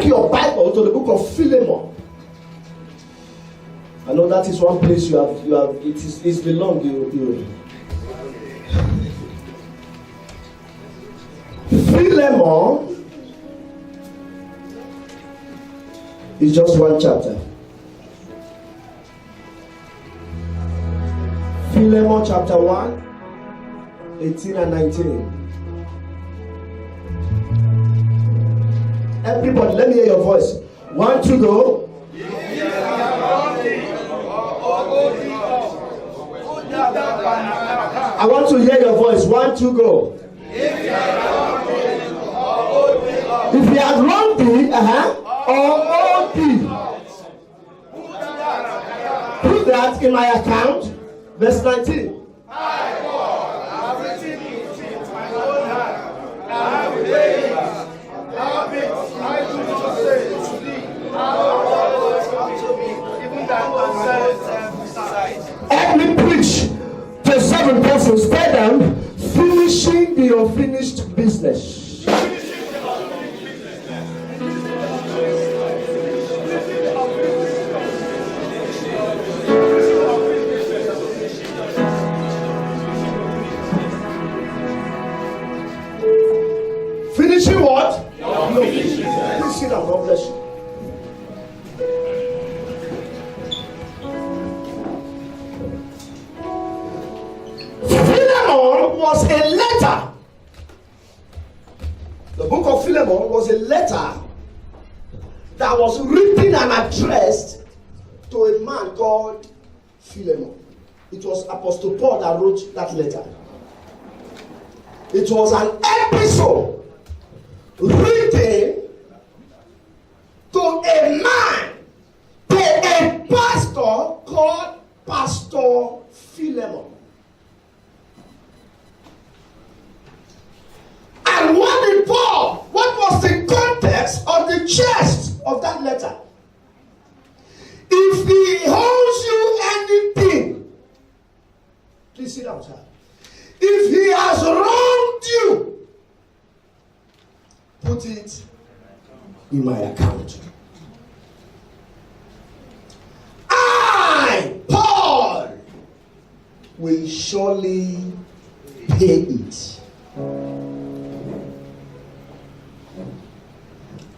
your Bible to the book of Philemon. I know that is one place you have it's belong you. Philemon is just one chapter. Philemon chapter 1, 18 and 19. Everybody, let me hear your voice. 1, 2, go. I want to hear your voice. 1, 2, go. If he has wronged thee, or owed thee, put that in my account. Verse 19. I, Paul, have written it with my own hand, and I will pay it. Howbeit, I do not say to thee, how thou owest unto me, even that besides. Let me preach to 7 persons. Tell them, finishing the unfinished business. Finishing what? Please sit down, God bless you. Philemon was a letter. The book of Philemon was a letter that was written and addressed to a man called Philemon. It was Apostle Paul that wrote that letter. It was an epistle written to a man, to a pastor called Pastor Philemon. And what was the context of the gist of that letter? If he owes you anything, please sit down, sir. If he has wronged you, put it in my account. I, Paul, will surely pay it.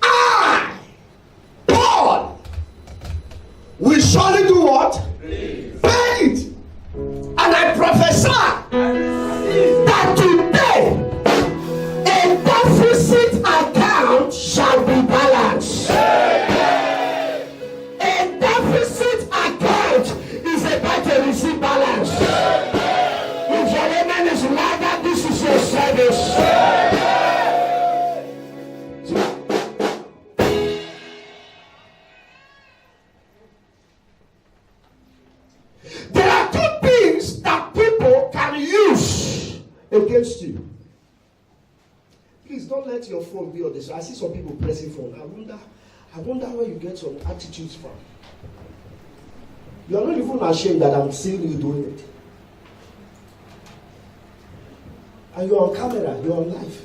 I, Paul, will surely do what? Pay it. And I prophesy that today a deficit account shall be balanced. A deficit account is about to receive balance. If your amen is louder, this is your service. There are 2 things that people can use against you. Please don't let your phone be on this. I see some people pressing phone. I wonder where you get some attitudes from. You are not even ashamed that I'm seeing you doing it. And you're on camera, you're on live.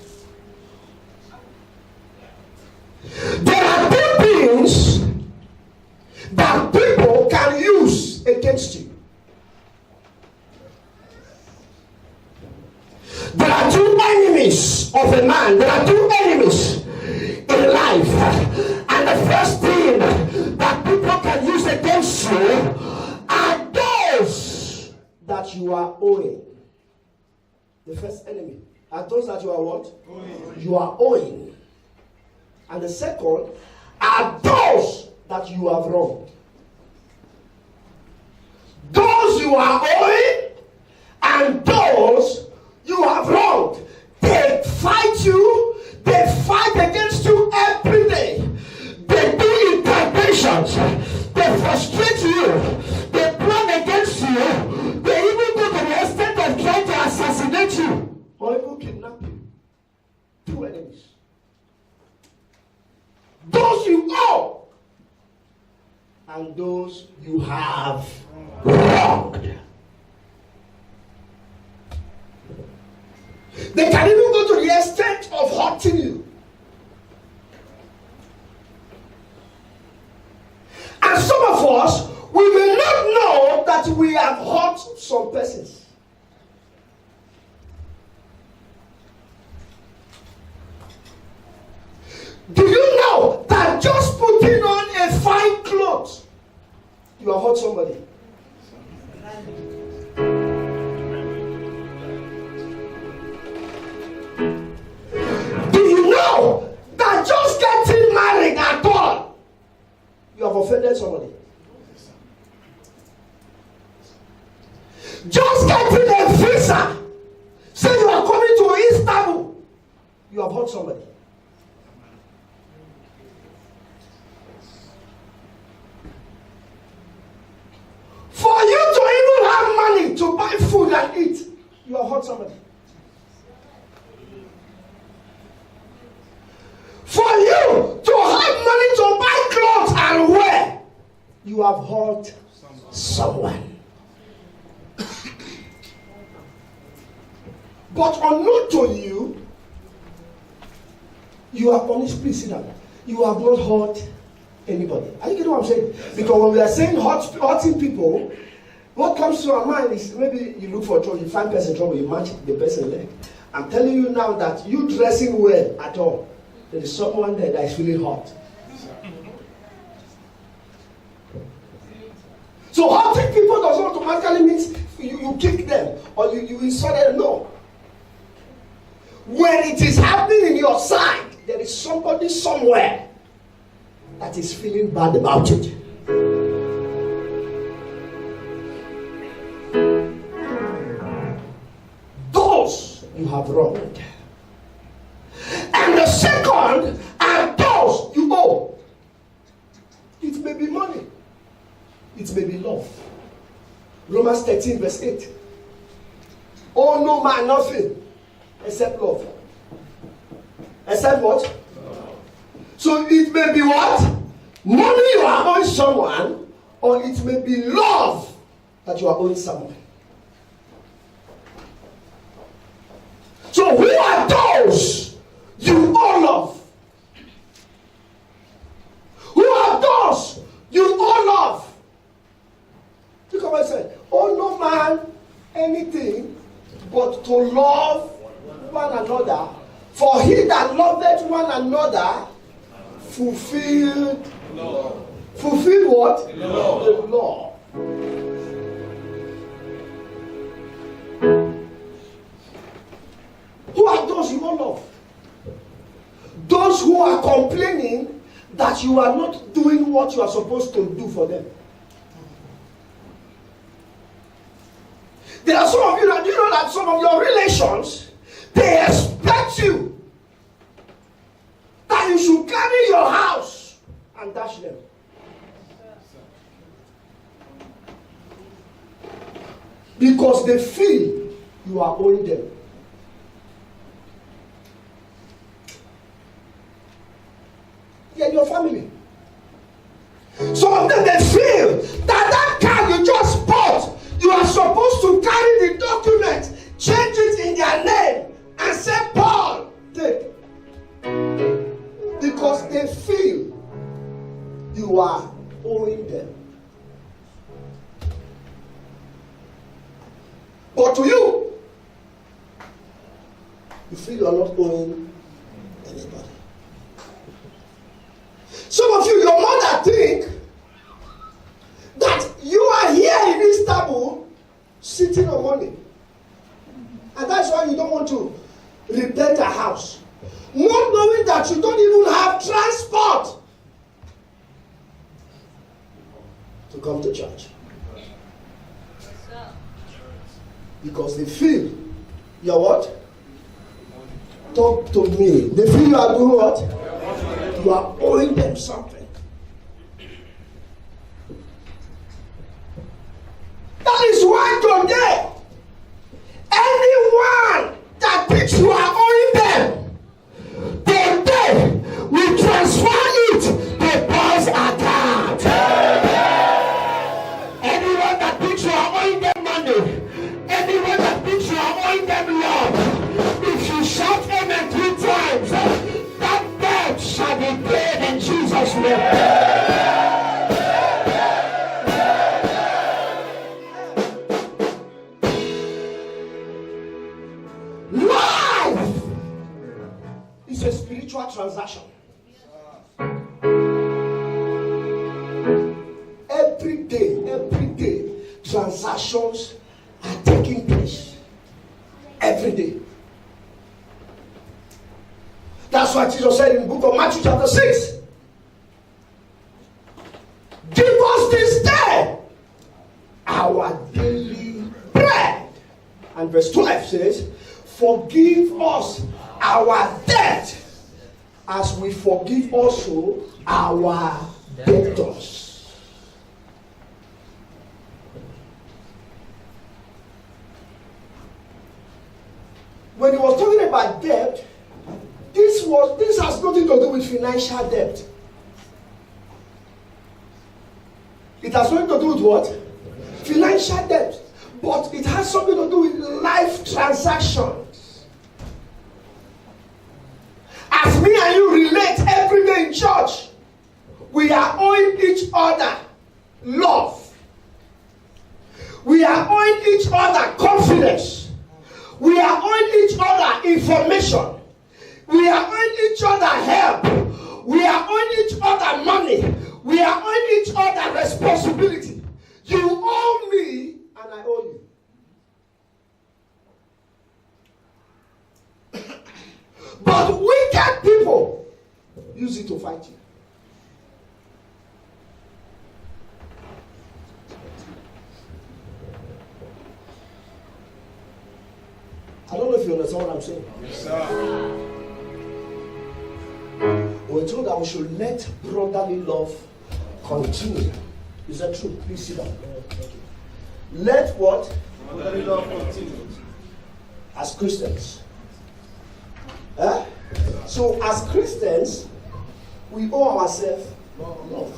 There are 2 things that people can use against you. There are 2 enemies of a man. There are 2 enemies in life. And the first thing that people can use against you are those that you are owing. The first enemy are those that you are what? Owing. You are owing. And the second are those that you have wronged. Those you are owing and those you have wronged. They fight you. They fight against you every day. They do interventions. They frustrate you. They plan against you. They even go to the extent of trying to assassinate you or even kidnap you. 2 enemies. Those you owe and those you have wronged. They can even go to the extent of hurting you. us, we may not know that we have hurt some persons. Do you know that just putting on a fine clothes, you have hurt somebody? Do you know that just getting married at all, you have offended somebody? Just getting a visa, say you are coming to Istanbul, you have hurt somebody. For you to even have money to buy food and eat, you have hurt somebody. For you to have money to buy clothes and wear, you have hurt someone. But unknown to you, you are punished. Please sit down. You have not hurt anybody. Are you getting what I'm saying? Because when we are saying hurting people, what comes to our mind is maybe you look for trouble, you find person trouble, you match the person leg. I'm telling you now that you dressing well at all, there is someone there that is feeling hurt. So hurting people does not automatically mean you kick them or you insult them. No. When it is happening in your side, there is somebody somewhere that is feeling bad about it. Those you have wronged. And the second are those you owe. It may be money. It may be love. Romans 13 verse 8. Oh no man, nothing except love. Except what? Love. So it may be what? Money you are owing someone, or it may be love that you are owing someone. So who are those you owe love? Who are those you owe love? Look at what I said. Owe no man anything but to love one another. For he that loveth one another fulfilled law. Fulfilled what? The law. Who are those you don't love? Those who are complaining that you are not doing what you are supposed to do for them. There are some of you that you know that some of your relations, they expect you that you should carry your house and dash them. Because they feel you are owing them. Yeah, your family. Some of them, they feel that car you just bought, you are supposed to carry the document, change it in their name, and say, Paul, take. Because they feel you are owing them. But to you, you feel you are not owing anybody. Some of you, your mother think that you are here in Istanbul sitting on money. And that's why you don't want to repair a house. Not knowing that you don't even have transport to come to church. Because they feel you're what? Talk to me. They feel you are doing what? You are owing them something. That is why today, anyone that thinks you are owing them, today we transfer it to Paul's account. Anyone that thinks you are owing them money, anyone that thinks you are owing them love, if you shout amen 3 times, that debt shall be paid in Jesus' name. Jesus said in the book of Matthew chapter 6. Give us this day our daily bread. And verse 12 says, forgive us our debt as we forgive also our debtors. When he was talking about debt, this has nothing to do with financial debt. It has nothing to do with what? Financial debt. But it has something to do with life transactions. As me and you relate every day in church, we are owing each other love. We are owing each other confidence. We are owing each other information. We are owing each other help. We are owing each other money. We are owing each other responsibility. You owe me and I owe you. But wicked people use it to fight you. I don't know if you understand what I'm saying. Yes, sir. We're told that we should let brotherly love continue. Is that true? Please sit down. Let what? Brotherly love continue. As Christians. Eh? So as Christians, we owe ourselves love.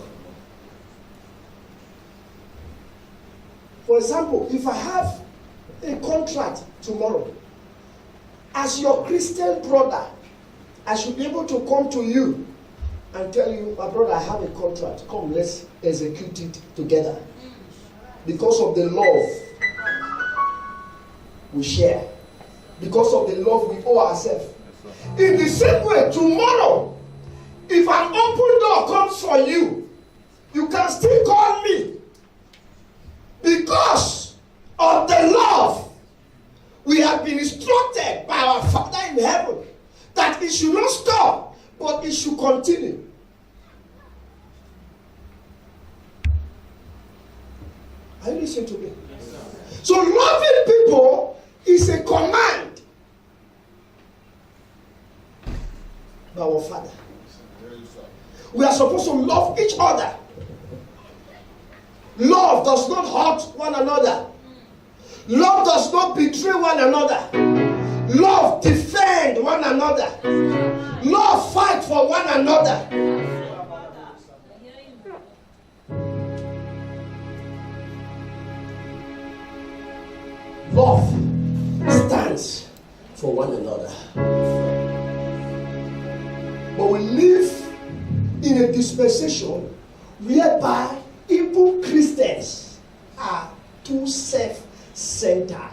For example, if I have a contract tomorrow, as your Christian brother, I should be able to come to you and tell you, my brother, I have a contract. Come, let's execute it together. Because of the love we share. Because of the love we owe ourselves. In the same way, tomorrow, if an open door comes for you, you can still call me. Because of the love we have been instructed by our Father in heaven that it should not stop, but it should continue. Are you listening to me? Yes, so loving people is a command by our Father. We are supposed to love each other. Love does not hurt one another. Love does not betray one another. Love defend one another. Love fight for one another. Love stands for one another. But we live in a dispensation whereby even Christians are too self-centered.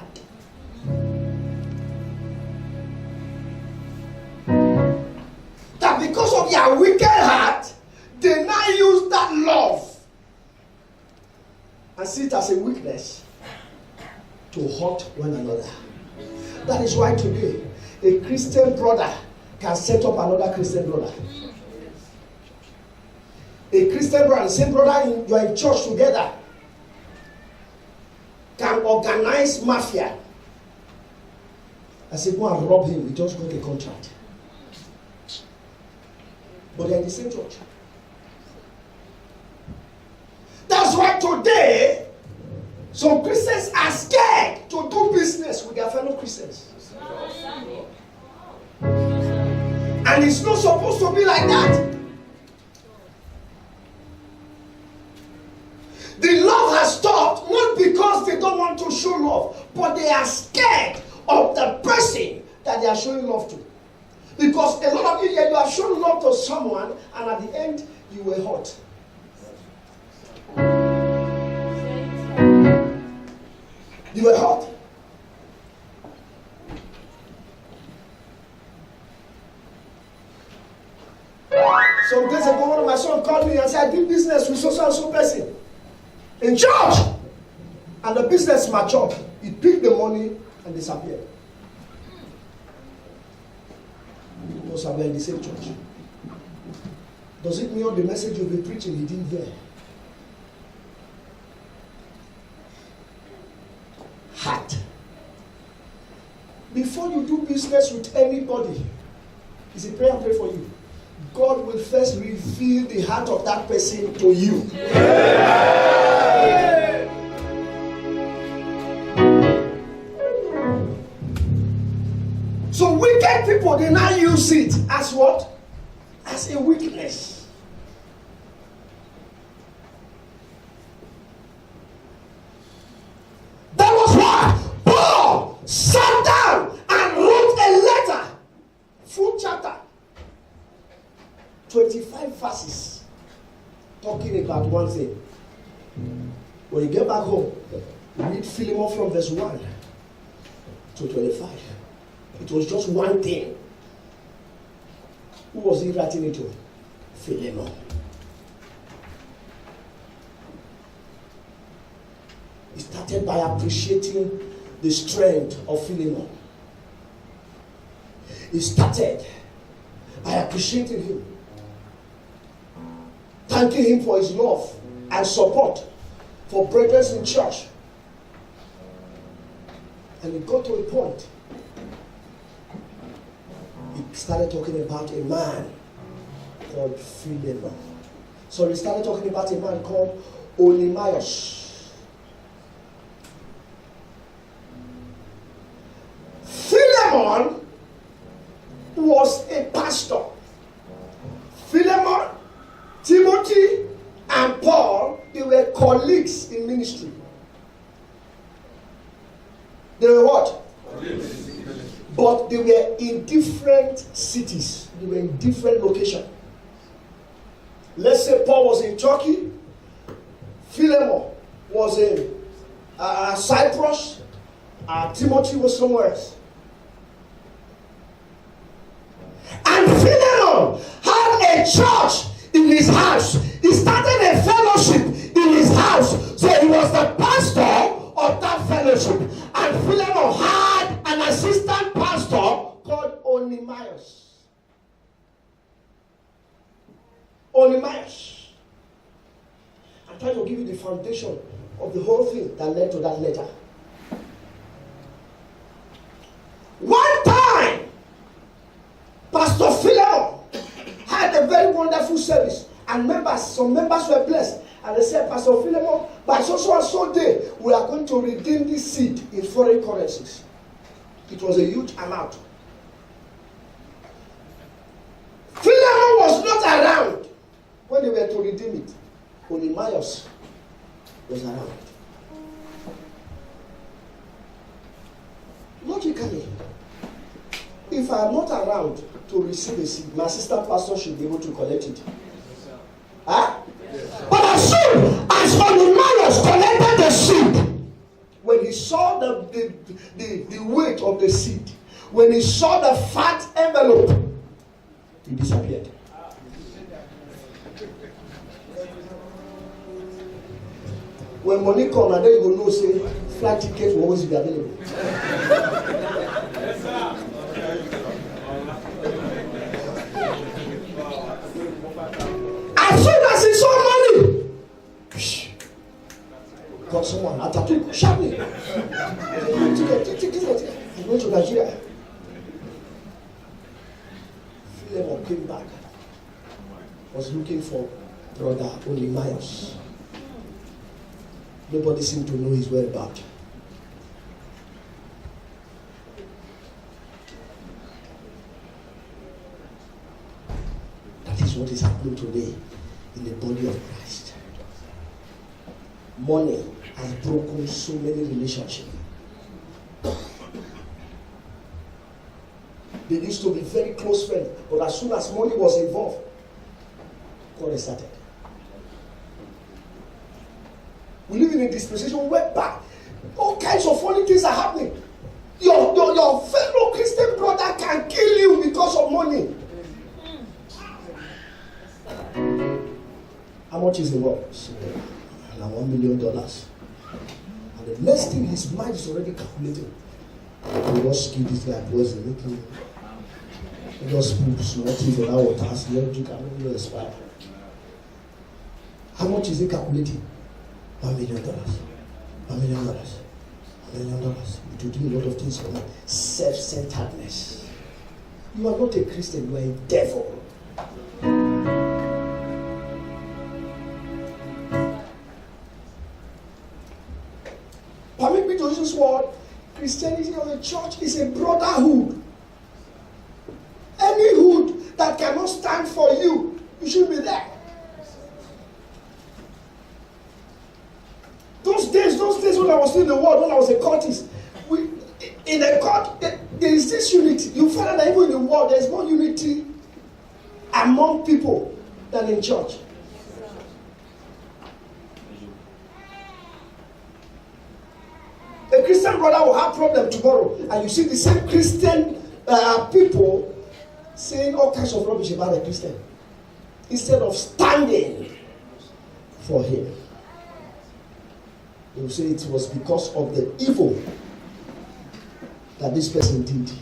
That because of their wicked heart, they now use that love and see it as a weakness to hurt one another. That is why today a Christian brother can set up another Christian brother. A Christian brother, same brother, you are in church together, can organize mafia. I say, go and rob him, we just got a contract. But they are in the same church. That's why today, some Christians are scared to do business with their fellow Christians. And it's not supposed to be like that. The love has stopped, not because they don't want to show love, but they are scared of the person that they are showing love to. Because a lot of you have shown love to someone, and at the end, you were hurt. You were hurt. Some days ago, one of my sons called me and said, I did business with so and so person in church. And the business matured. He picked the money and disappeared. because we are in the same church. Does it mean all the message you'll be preaching he didn't hear? Heart. Before you do business with anybody, it's a prayer I pray for you. God will first reveal the heart of that person to you. So wicked people, they now use it as what? As a weakness. That was why Paul sat down and wrote a letter, full chapter, 25 verses, talking about one thing. When you get back home, read Philemon from verse 1 to 25. It was just one thing. Who was he writing it to? Philemon. He started by appreciating the strength of Philemon. He started by appreciating him, thanking him for his love and support for brethren in church. And he got to a point. He started talking about a man called Philemon. So he started talking about a man called Onesimus. Philemon was a pastor. Philemon, Timothy, and Paul, they were colleagues in ministry. They were what? But they were in different cities. They were in different locations. Let's say Paul was in Turkey. Philemon was in Cyprus. Timothy was somewhere else. And Philemon had a church in his house. He started a fellowship in his house. So he was the pastor of that fellowship. And Philemon had an assistant pastor called Onesimus. Onesimus. I'm trying to give you the foundation of the whole thing that led to that letter. One time, Pastor Philemon had a very wonderful service, and some members were blessed. And they said, Pastor Philemon, by so and so day, we are going to redeem this seed in foreign currencies. It was a huge amount. Philemon was not around when they were to redeem it. Onesimus was around. Logically, if I am not around to receive a seed, my assistant pastor should be able to collect it. Huh? But as soon as Onesimus collected the seed, when he saw the weight of the seed, when he saw the fat envelope, he disappeared. When money comes, and then you will know, say, flight ticket will always be available. Yes, sir. As soon as he saw money, got someone attacking sharply. He went to Nigeria. Philemon came back. Was looking for brother Onesimus. Nobody seemed to know his whereabouts. That is what is happening today in the body of Christ. Money has broken so many relationships. They used to be very close friends, but as soon as money was involved, God started. We live in a dispensation whereby all kinds of funny things are happening. Your fellow Christian brother can kill you because of money. How much is the world? $1 million. And the next thing, his mind is already calculating. We just give this guy boys and making. Just small tea for that water, as you drink and you expire. How much is it calculating? $1 million. $1 million. $1 million. It will do a lot of things for me. Self-centeredness. You are not a Christian, you are a devil. Permit me to use this word. Christianity or the church is a brotherhood. Any hood that cannot stand for you, you should be there. Those days when I was still in the world, when I was a cultist, in a court, there is this unity. You find that even in the world, there is more unity among people than in church. A Christian brother will have problem tomorrow, and you see the same Christian people saying all kinds of rubbish about a Christian instead of standing for him. They will say it was because of the evil that this person did.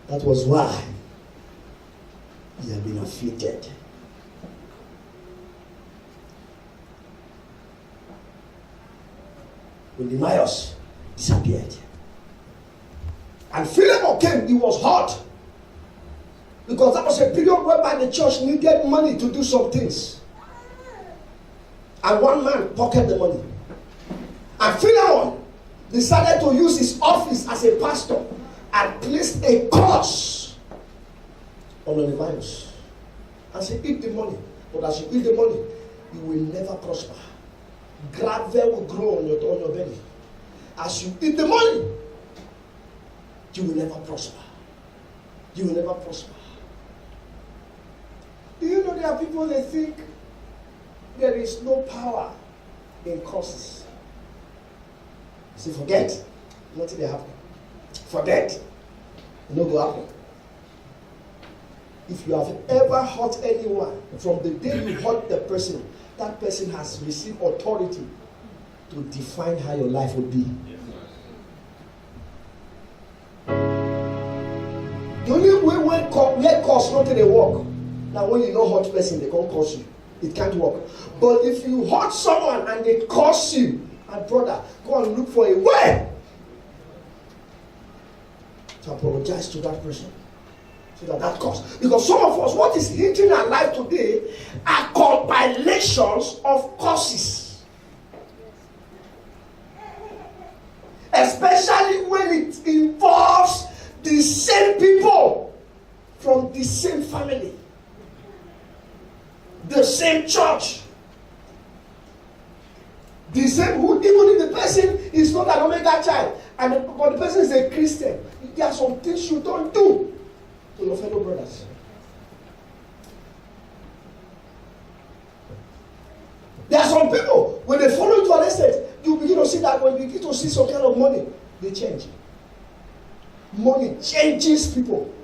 That was why he had been afflicted. When Nehemiah disappeared, and Philip came, he was hot. Because that was a period whereby the church needed money to do some things. And one man pocketed the money. And Philemon decided to use his office as a pastor and placed a curse on Ananias. And said, eat the money. But as you eat the money, you will never prosper. Gravel will grow on your belly. As you eat the money, you will never prosper. You will never prosper. Do you know there are people that think there is no power in curses? Say, forget. Nothing will happen. Forget. No go happen. If you have ever hurt anyone, from the day you hurt the person, that person has received authority to define how your life will be. The only way when curse not they work. Now when you know hurt person, they can't curse you. It can't work. But if you hurt someone and they curse you, and brother, go and look for a way to apologize to that person. So that curse. Because some of us, what is hitting our life today are compilations of curses. Especially when it involves the same people from the same family, the same church, the same hood. Even if the person is not an Omega child, but the person is a Christian, there are some things you don't do to your fellow brothers. There are some people, when they follow you to an estate, you begin to see that when you begin to see some kind of money, they change. Money changes people.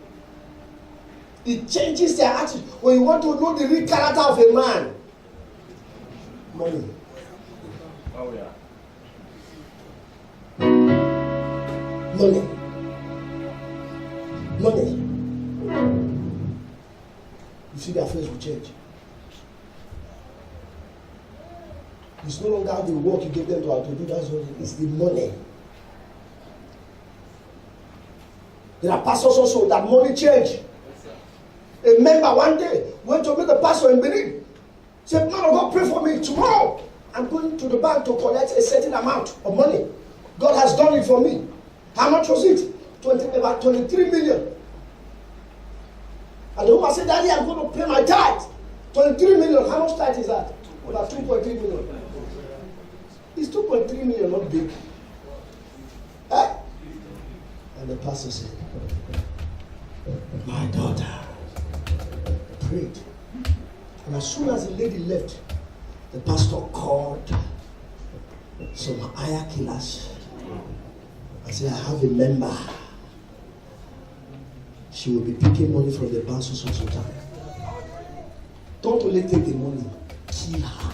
It changes their attitude. When you want to know the real character of a man, money. Oh yeah. Money. Money. You see their face will change. It's no longer the work you gave them to do, that's what it is, the money. There are pastors also that money change. A member one day went to meet the pastor in Benin. Said, man of God, pray for me. Tomorrow, I'm going to the bank to collect a certain amount of money. God has done it for me. How much was it? About 23 million. And the woman said, Daddy, I'm going to pay my tithe. 23 million. How much tithe is that? About 2.3 million. It's 2.3 million, not big. Eh? And the pastor said, my daughter prayed. And as soon as the lady left, the pastor called some hire killers and said, I have a member. She will be picking money from the bank so time. Don't only take the money, kill her.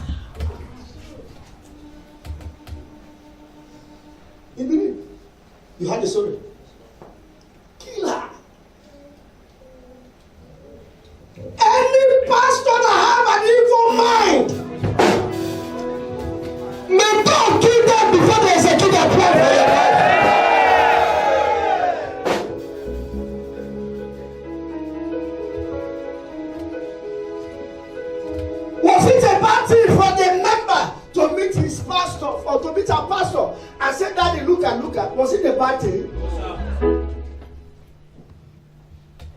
You believe? You heard the story. Kill her. party for the member to meet his pastor or to meet our pastor and say, Daddy, look at. Was it a party?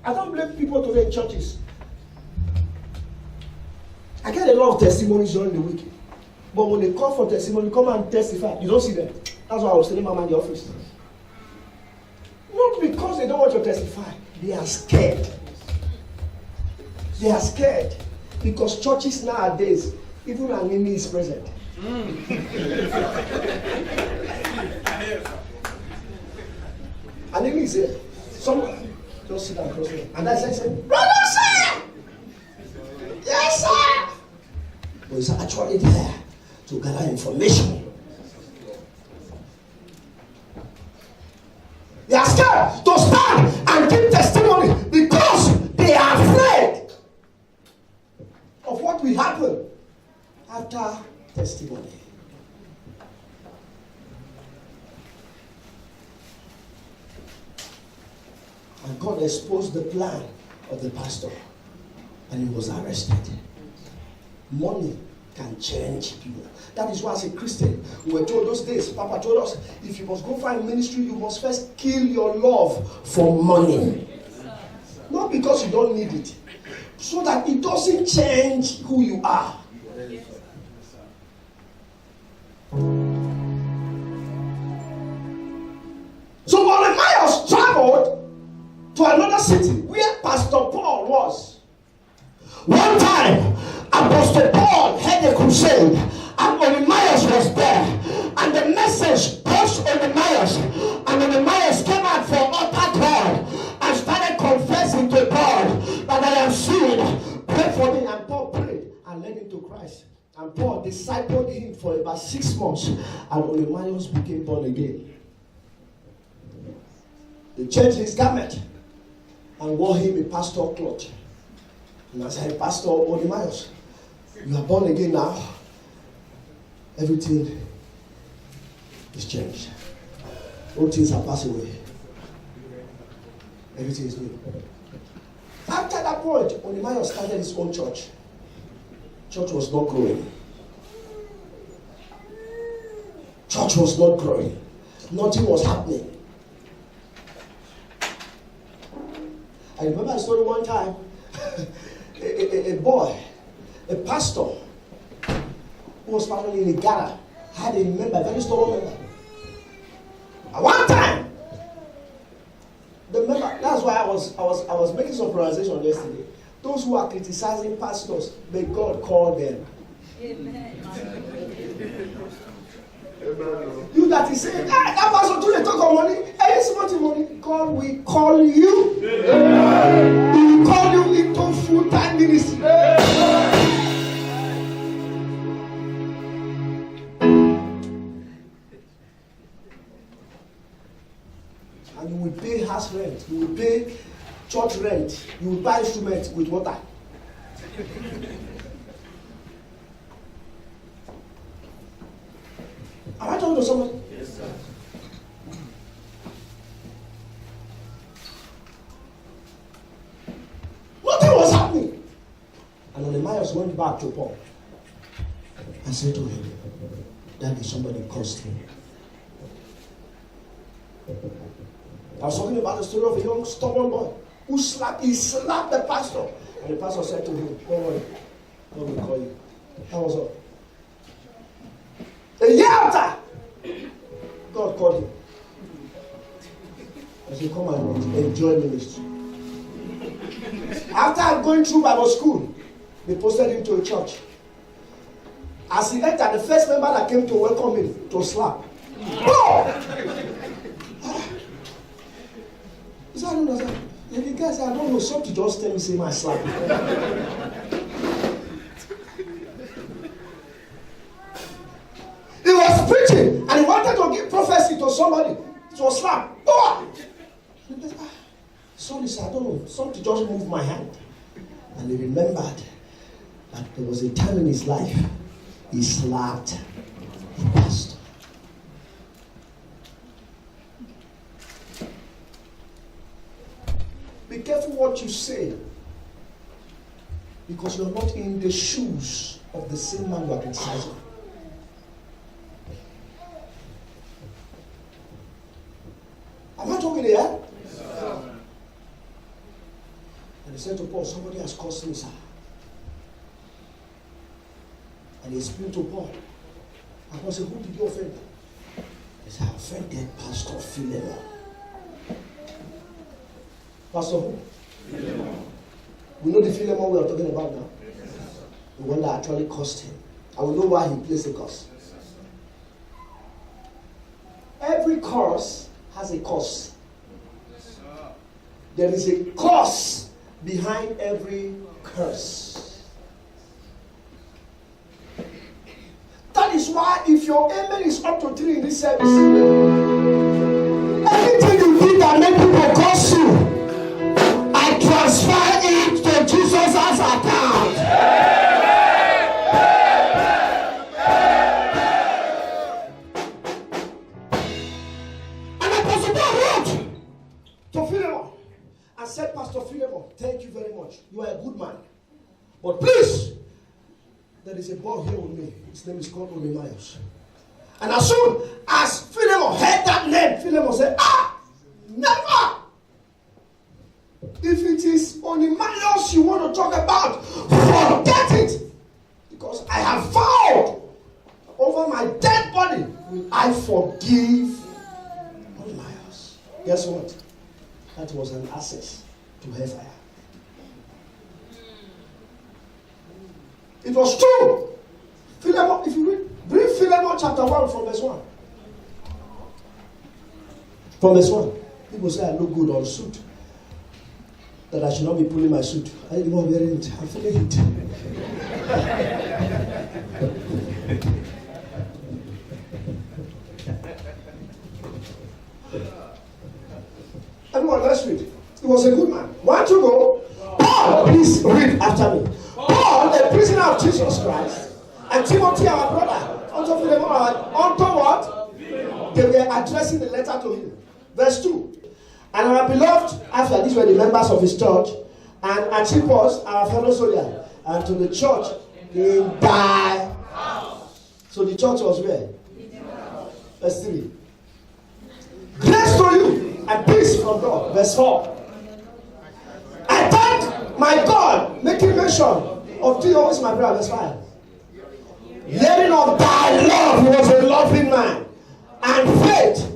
I don't blame people today in churches. I get a lot of testimonies during the week. But when they call for testimony, come and testify. You don't see them. That's why I was telling Mama in the office. Not because they don't want to testify. They are scared. They are scared. Because churches nowadays, even an enemy is present. An enemy is here. Someone just sit down close to him. And I said, Brother, sir! Yes, sir! But he's actually there to gather information. They are scared to stand and give testimony because they are afraid of what will happen after testimony. And God exposed the plan of the pastor, and he was arrested. Money can change people. That is why, as a Christian, we were told those days, Papa told us, if you must go find ministry, you must first kill your love for money. Not because you don't need it, so that it doesn't change who you are. So Bartimaeus traveled to another city where Pastor Paul was. One time, Apostle Paul had a crusade, and Bartimaeus was there. And the message pushed Bartimaeus, and Bartimaeus came out for utter God and started confessing to God that I have sinned. Pray for me. And Paul prayed and led him to Christ. And Paul discipled him for about 6 months, and Bartimaeus became born again. They changed his garment and wore him a pastor cloth. And I said, Pastor Bartimaeus, you are born again now. Everything is changed. All things are passed away. Everything is new. After that point, Bartimaeus started his own church. Church was not growing. Church was not growing. Nothing was happening. I remember a story one time. A boy, a pastor, who was pastoring in Ghana, had a member, a very stubborn member. At one time, the member, that's why I was making some pronunciation yesterday. Those who are criticizing pastors, may God call them. Amen. You that is saying, that pastor do they talk of money? Hey, this money, God will call you. He will call you into full-time ministry. And you will pay house rent, you will pay church rent, you will buy instruments with water. Am I talking to somebody? Yes, sir. Nothing was happening. And Bartimaeus went back to Paul and said to him, Daddy, somebody cursed me. I was talking about the story of a young stubborn boy who slapped the pastor. And the pastor said to him, don't worry, God will call you. That was all. A year after, God called him. I said, come and enjoy ministry. After going through Bible school, they posted him to a church. As he entered, the first member that came to welcome him to slap. Oh! He said, I don't know. The guy said, I don't know. Something just tell me, say, my slap. He was preaching and he wanted to give prophecy to somebody. It was slap. Oh! Sorry, sir, I don't know. Something just moved my hand. And he remembered that there was a time in his life he slapped the pastor. Be careful what you say, because you're not in the shoes of the same man you are criticizing. Am I talking here? Yes, and he said to Paul, somebody has cursed me, sir. And he explained to Paul. And Paul said, who did you offend? He said, I offended Pastor Philemon. Pastor who? Philemon. We know the Philemon we are talking about now. The one that actually cursed him. And we know why he placed the curse. Every curse has a cause. There is a cause behind every curse. That is why if your amen is up to 3 in this service, anything you did that made people curse you, I transfer it to Jesus' account. And Apostle Paul wrote to Philemon and said, Pastor Philemon, thank you very much. You are a good man. But please, there is a boy here with me. His name is called Onemias. And as soon as Philemon heard that name, Philemon said, never! If it is Onemias you want to talk about, forget it. Because I have vowed over my dead body, will I forgive Onemias. Guess what? That was an access to hellfire. It was true. Philemon, if you read Philemon chapter 1 from verse 1. From verse 1. People say I look good on suit. That I should not be pulling my suit. I didn't want to wear it. I'm feeling it. Everyone, let's read. He was a good man. Want to go? Paul, please read after me. Paul, a prisoner of Jesus Christ, and Timothy, our brother, unto Philemon, unto what? They were addressing the letter to him. Verse 2. And our beloved, after these were the members of his church, and Archippus, our fellow soldier, and to the church in thy house. So the church was where? Verse 3. Grace to you and peace from God. Verse 4. I thank my God, making mention of thee always, my brother. Verse 5. Hearing of thy love, he was a loving man, and faith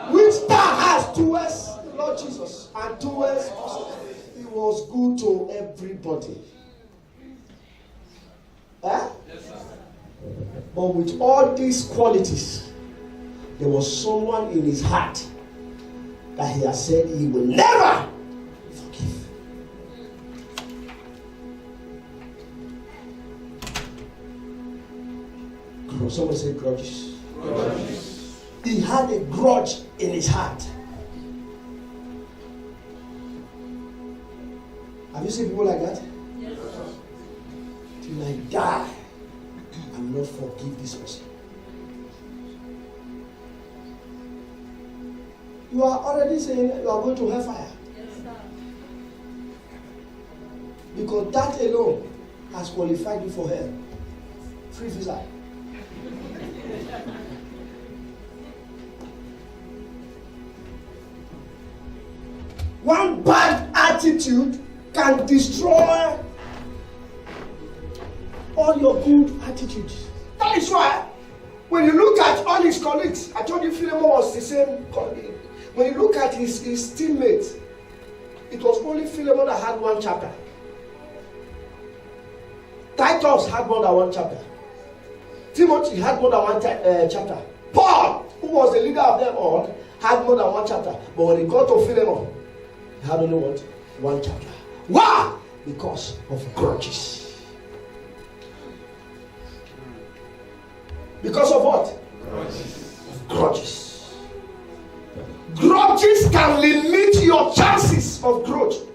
which thou hast towards the Lord Jesus and towards us. He was good to everybody. Eh? But with all these qualities, there was someone in his heart that he has said he will never forgive. Someone say grudges. Grudges. He had a grudge in his heart. Have you seen people like that? Yes. Till I die, I will not forgive this person. You are already saying you are going to hellfire. Yes, sir. Because that alone has qualified you for hell. Free visa. One bad attitude can destroy all your good attitudes. That is why when you look at all his colleagues, I told you Philemon was the same colleague. When you look at his teammates, it was only Philemon that had one chapter. Titus had more than one chapter. Timothy had more than one chapter. Paul, who was the leader of them all, had more than one chapter. But when he got to Philemon, he had only what? One chapter. Why? Because of grudges. Because of what? Grudges. Grudges. Grudges can limit your chances of growth.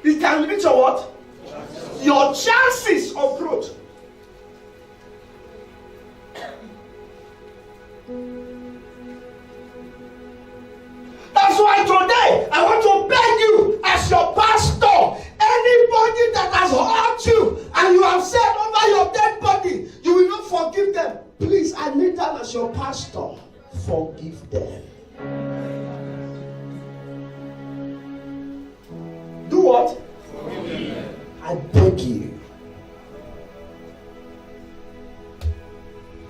It can limit your what? Your chances of growth. That's why today I want beg you,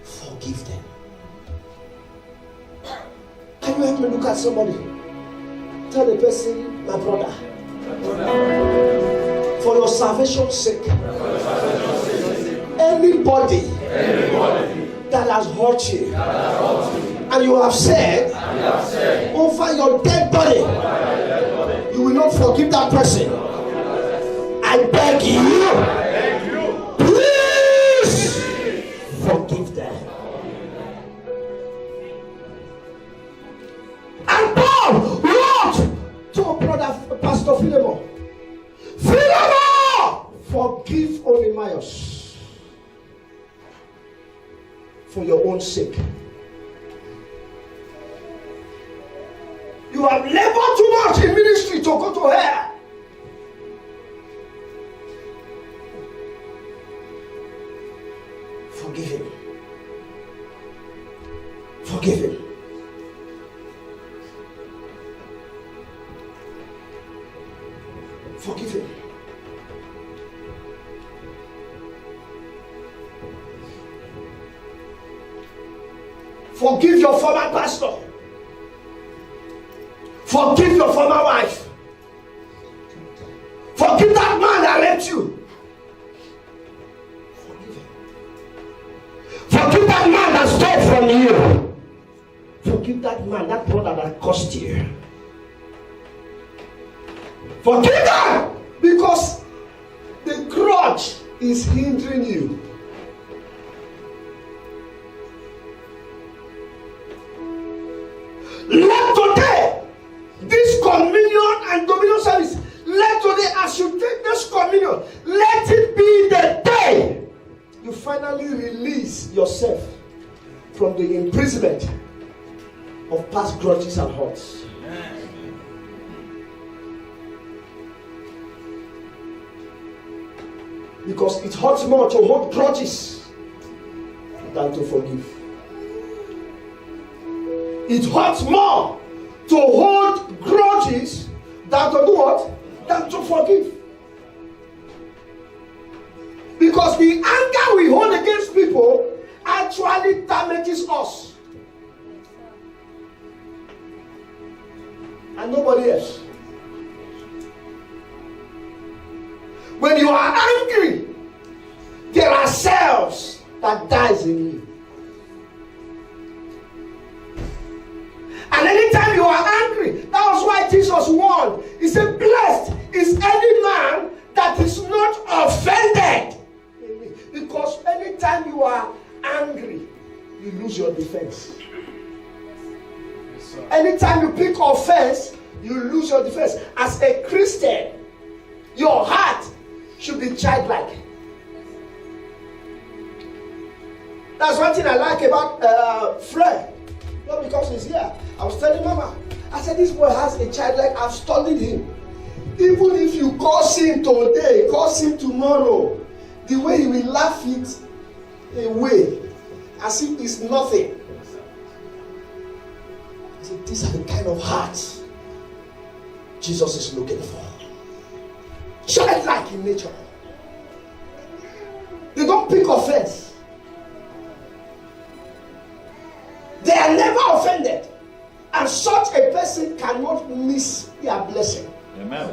forgive them. Can you help me look at somebody? Tell the person, my brother, for your salvation's sake, anybody that has hurt you, and you have said over your dead body, you will not forgive that person. I beg you, please forgive them. And Paul wrote to brother Pastor Philemon, forgive Onesimus for your own sake. You have labored too much in ministry to go to hell. Forgive him. Forgive him. Forgive him. Forgive your former pastor. Forgive your former wife. Forgive that man that raped you. Forgive him. Forgive that man that stole from you. Forgive that man, that brother that cost you. Forgive them, because the grudge is hindering you. Let today, this communion and dominion service, let today, as you take this communion, let it be the day you finally release yourself from the imprisonment of past grudges and hurts. Because it hurts more to hold grudges than to forgive. It hurts more to hold grudges than to do what? Than to forgive. Because the anger we hold against people actually damages us. And nobody else. When you are angry, there are cells that dies in you. And anytime you are angry, that was why Jesus warned. He said, blessed is any man that is not offended. Because anytime you are angry, you lose your defense. Anytime you pick offense, you lose your defense. As a Christian, your heart should be childlike. That's one thing I like about Fred. Not because he's here. I was telling Mama, I said, this boy has a childlike. I've studied him. Even if you curse him today, curse him tomorrow, the way he will laugh it away as if it's nothing. I said, these are the kind of hearts Jesus is looking for. Childlike in nature. They don't pick offense. They are never offended. And such a person cannot miss their blessing. Amen.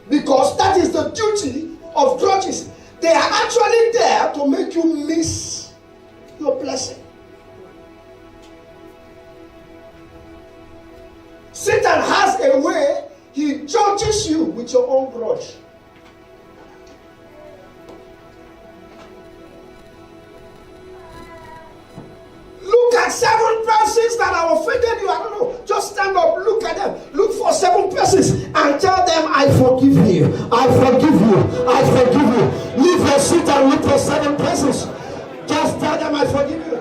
Because that is the duty of grudges. They are actually there to make you miss your blessing. Satan has a way. He judges you with your own grudge. Look at 7 persons that have offended you. I don't know. Just stand up, look at them. Look for 7 persons and tell them, I forgive you. I forgive you. I forgive you. Leave your seat and look for 7 persons. Just tell them, I forgive you.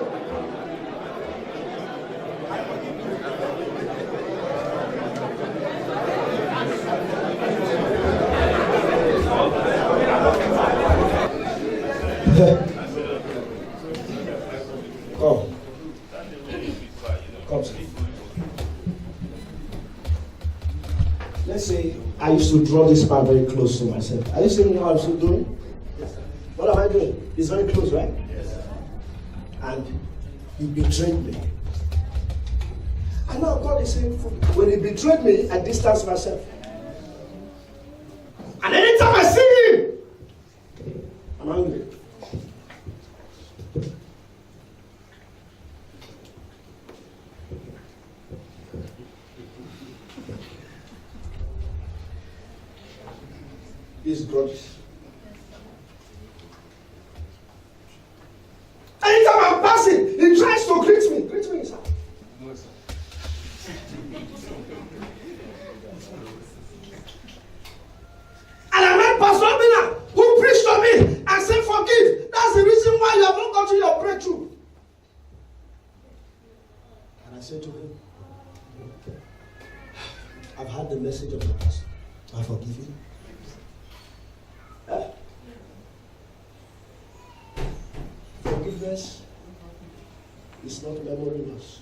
Come. Come, sir. Let's say I used to draw this man very close to myself. Are you seeing how I'm still doing? Yes, sir. What am I doing? It's very close, right? Yes, sir. And he betrayed me. And now God is saying, when he betrayed me, I distance myself. And anytime I see him, I'm angry. These grudges. Anytime I'm passing, he tries to greet me. Greet me, sir. No, sir. And I met Pastor Obina, who preached to me and said, forgive. That's the reason why you have not gotten your breakthrough. And I said to him, I've heard the message of the pastor. I forgive you. Forgiveness is not memory loss.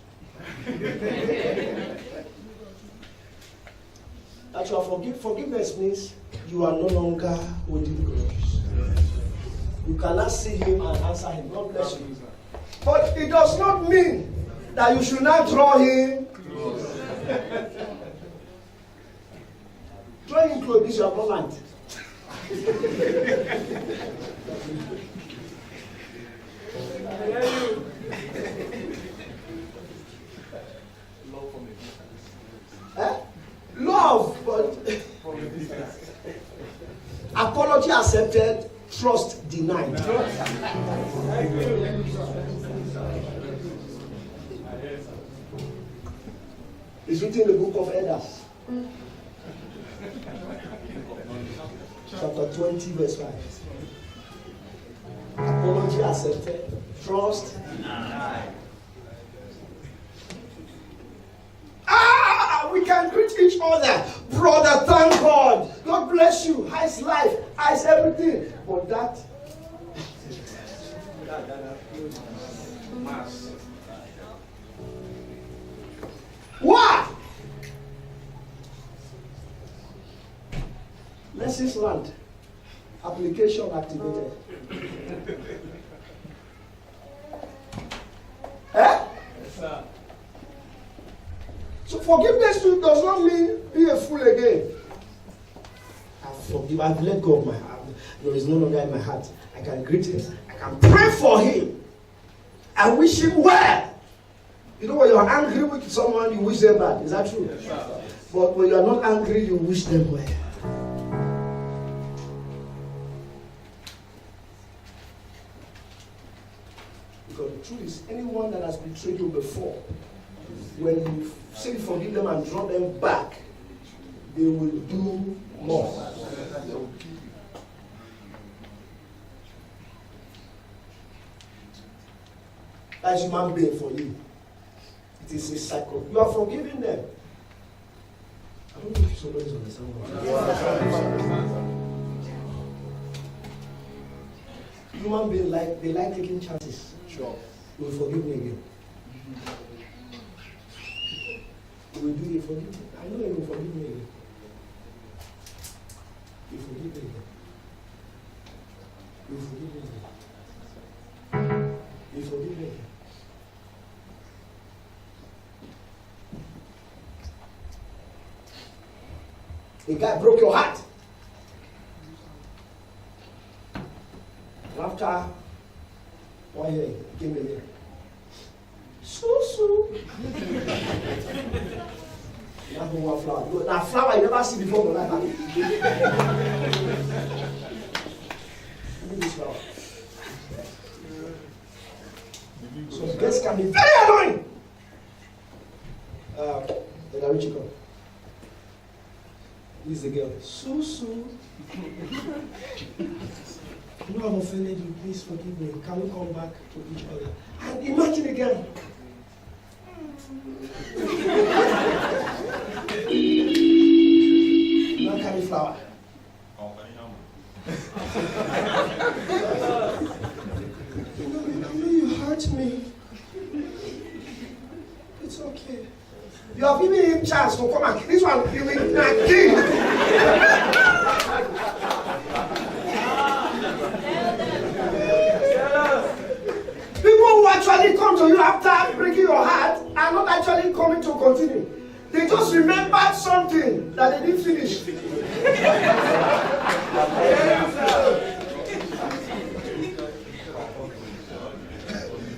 Actually, forgiveness means you are no longer holding grudges. You cannot see him and answer him. God bless you. But it does not mean that you should not draw him close. Draw him close, this you have not learned. Love, but apology accepted, trust denied. It's written in the book of Elders, chapter 20, verse 5. Apology accepted, trust denied. We can greet each other. Brother, thank God. God bless you. How's life? How's everything? But that why? Lessons learned. Application activated. Yes, sir. So forgiveness does not mean be a fool again. I forgive. I've let go of my heart. There is no longer in my heart. I can greet him. I can pray for him. I wish him well. You know, when you are angry with someone, you wish them bad. Is that true? Yes, sir. But when you are not angry, you wish them well. Because the truth is, anyone that has betrayed you before, when you say forgive them and draw them back, they will do more. That's human being for you. It is a cycle. You are forgiving them. I don't know if somebody's understand what human beings they like taking chances. Sure. You will forgive me again. You will do it, forgive me. I know you will forgive me again. You forgive me again. You forgive me again. You forgive me again. A guy broke your heart. And after 1 year, he came in here. So. Now one flower. Now flower you never see before in your life. Look at this flower. So guests can be very annoying. Richie come. This is the girl. So. You know I've offended you. Please forgive me. Can we come back to each other? And imagine again. Now carry flower. You hurt me. It's okay. You have given him chance to come and this one he will not kill. People who actually come to you after breaking your heart are not actually coming to continue. They just remembered something that they didn't finish.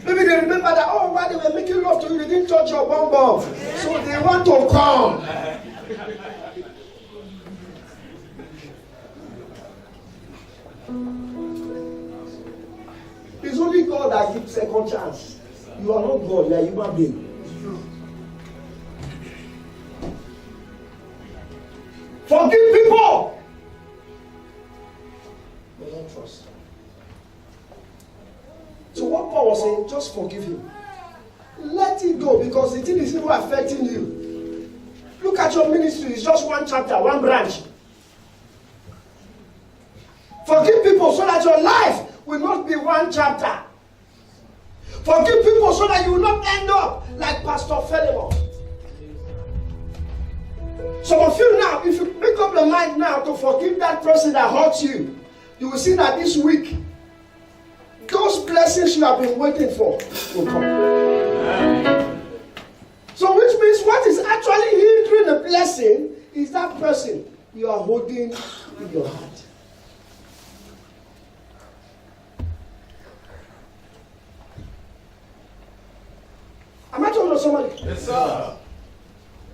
Maybe they remember that, oh, while they were making love to you, they didn't touch your bum bum. So they want to come. It's only God that gives second chance. You are not God, you are a human being. Forgive people. But don't trust. So what Paul was saying, just forgive him. Let it go because the thing is even affecting you. Look at your ministry, it's just one chapter, one branch. Forgive people so that your life will not be one chapter. Forgive people so that you will not end up like Pastor Philemon. Some of you now, if you make up your mind now to forgive that person that hurt you, you will see that this week, those blessings you have been waiting for will come. So which means what is actually hindering the blessing is that person you are holding in your heart. Am I talking to somebody? Yes, sir.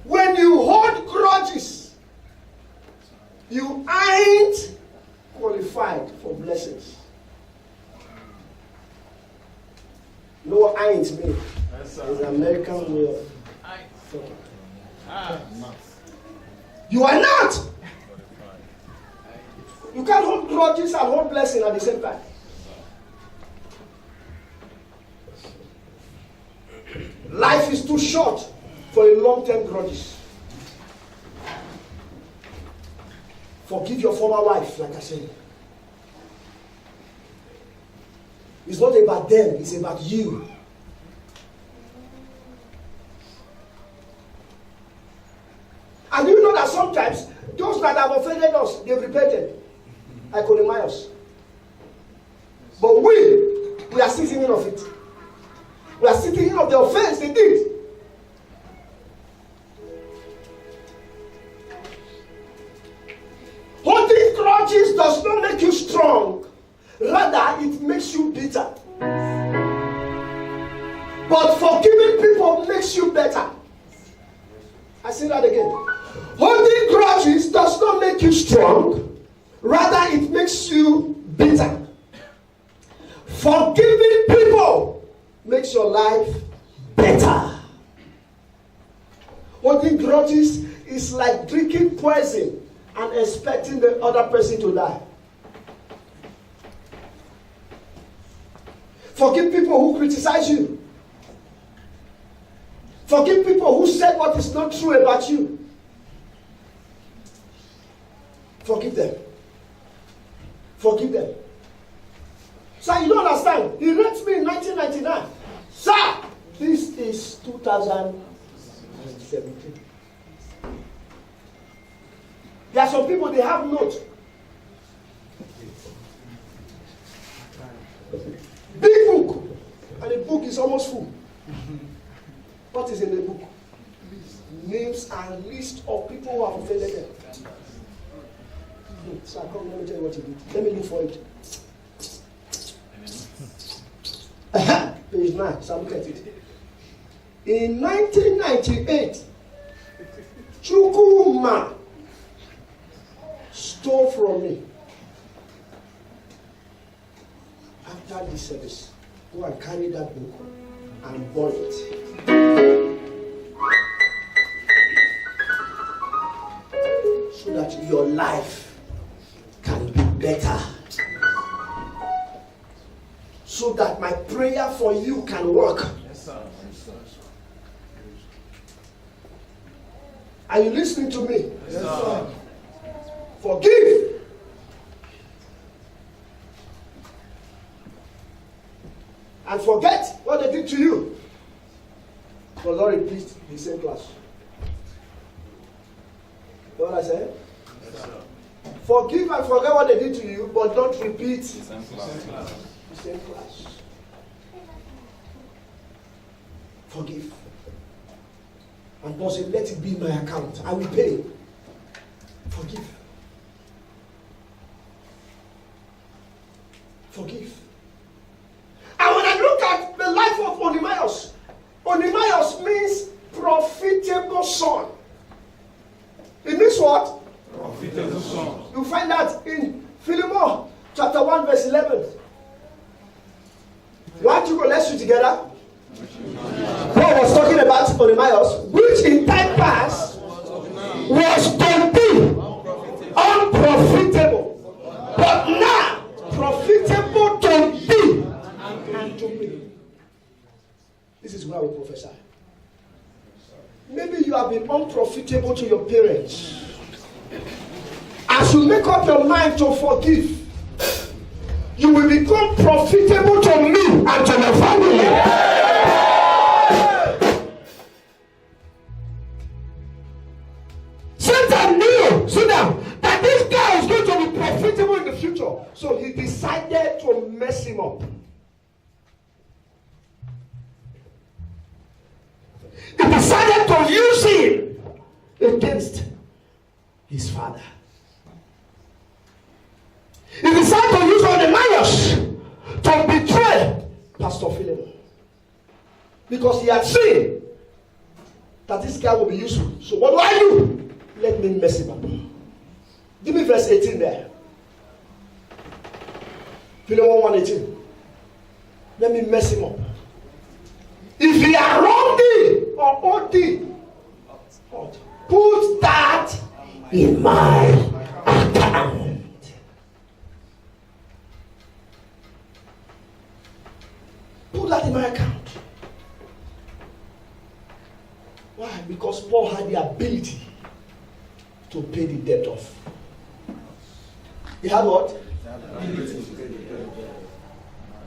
When you hold grudges, you ain't qualified for blessings. You know what ain't mean? Yes, It's an American way of talking. Not. You are not. You can't hold grudges and hold blessing at the same time. Life is too short for a long-term grudges. Forgive your former wife, like I said. It's not about them, it's about you. And you know that sometimes those that have offended us, they've repented. Like Onemias. But we are still thinking of it. We are still thinking of the offense they did. Holding grudges does not make you strong. Rather, it makes you bitter. But forgiving people makes you better. I say that again. Holding grudges does not make you strong. Rather, it makes you bitter. Forgiving people makes your life better. Holding grudges is like drinking poison and expecting the other person to die. Forgive people who criticize you. Forgive people who said what is not true about you. Forgive them. Forgive them. Sir, you don't understand. He raped me in 1999. Sir, this is 2017. There are some people, they have notes. Big book. And the book is almost full. What is in the book? Names and list of people who have offended them. Sir, come, let me tell you what you did. Let me look for it. Page 9, so look at it. In 1998, Chukwuma stole from me. After the service, go and carry that book and burn it. So that your life can be better. So that my prayer for you can work. Yes, sir. Are you listening to me? Yes, sir. Forgive. And forget what they did to you. But Lord, repeat the same class. know what I said? Forgive and forget what they did to you, but don't repeat the same class. Forgive. And God said, let it be my account. I will pay. Forgive. Forgive. And when I look at the life of Onesimus means profitable son. It means what? Profitable son. You find that in Philemon chapter 1 verse 11. Why don't you go, let's read together? Paul was talking about Onesimus, which in time past was to be unprofitable, but now profitable to thee and to me. This is where we prophesy. Maybe you have been unprofitable to your parents. As you make up your mind to forgive, you will become profitable to me and to my family. Satan knew, sit down, that this guy is going to be profitable in the future. So he decided to mess him up. He decided to use him against his father. He decided to use Onesimus to betray Pastor Philemon. Because he had seen that this guy will be useful. So what do I do? Let me mess him up. Give me verse 18 there. Philemon 1:18. Let me mess him up. If he are wrong thee or owed thee, put that in my account. Put that in my account. Why? Because Paul had the ability to pay the debt off. He had what?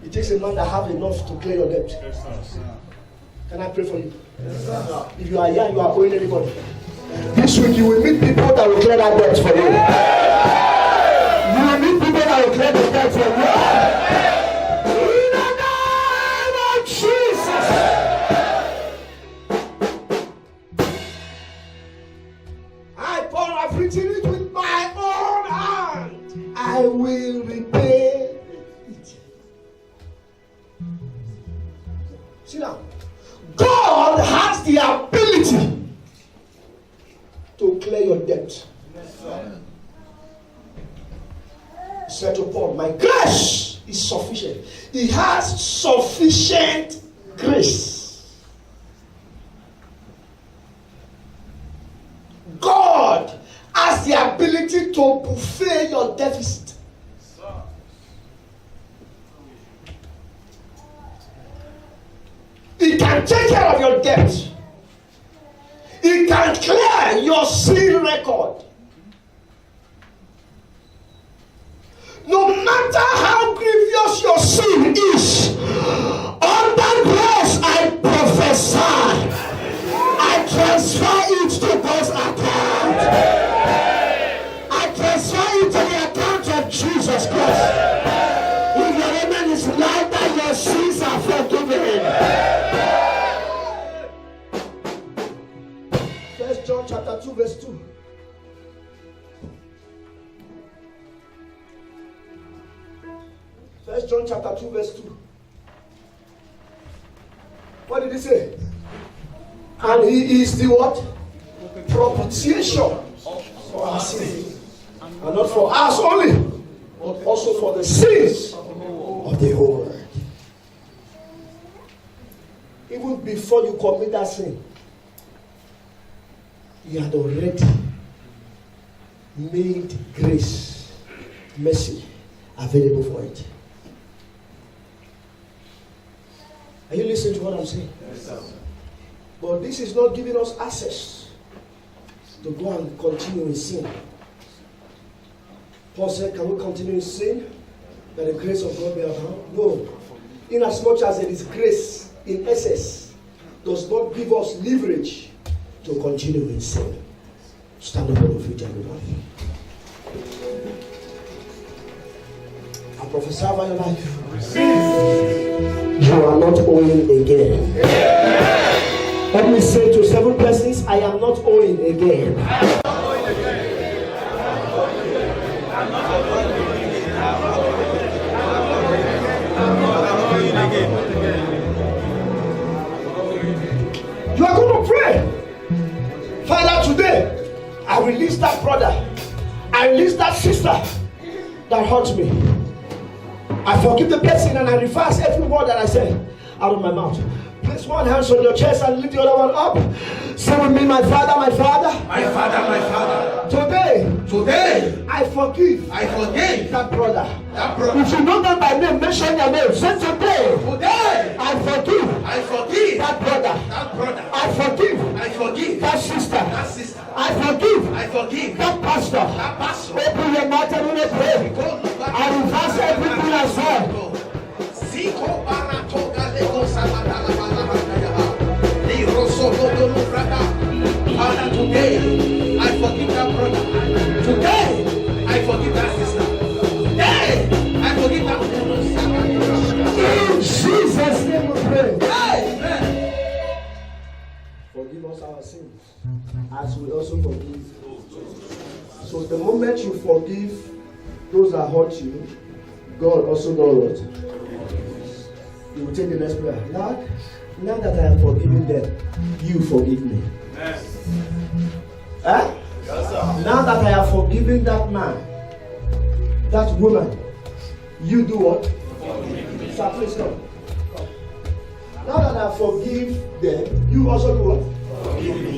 It takes a man that have enough to clear your debt. Can I pray for you? Yes, if you are young, you are owing anybody. This week you will meet people that will clear that debt for you. You will meet people that will clear the debt for you. In the name of Jesus. I, Paul, have written it with my own hand. I will repay it. See now. God has the ability to clear your debt. He said to Paul, my grace is sufficient. He has sufficient grace. God has the ability to buffet your deficit. He can take care of your debt. He can clear your sin record. No matter how grievous your sin is, under grace I prophesy, I transfer it to God's account. I transfer it to the account of Jesus Christ. If your amen is loud, that your sins are forgiven. John chapter 2 verse 2. First John chapter 2 verse 2. What did he say? And he is the what? Propitiation for our sins. And not for us only, but also for the sins of the whole world. Even before you commit that sin, He had already made grace, mercy available for it. Are you listening to what I'm saying? Yes, sir. But this is not giving us access to go and continue in sin. Paul said, can we continue in sin? That the grace of God be abound? No. Inasmuch as it is grace in essence, does not give us leverage to continue in sin. Stand up on your feet, everybody. I prophesy over your life. You are not owing again. Let me say to several persons, I am not owing again. You are going to pray. Father, today, I release that brother. I release that sister that hurt me. I forgive the person and I reverse every word that I said out of my mouth. Place one hand on your chest and lift the other one up. Say with me, my Father, my Father. My Father, my Father. Today, I forgive that brother. If you know them by name, mention their name. Say today, I forgive that brother. I forgive that sister. I forgive that pastor. Open your mouth and let pray. I reverse everything I said. Father, today I forgive that brother. Today I forgive that sister. Today I forgive that in Jesus' name we pray. Amen. Forgive us our sins as we also forgive. So the moment you forgive those that hurt you, God also does what? You will take the next prayer. Lord, now that I am forgiving them, you forgive me. Huh? Yes, sir. Now that I have forgiven that man, that woman, you do what? Sir, please come. Now that I forgive them, you also do what?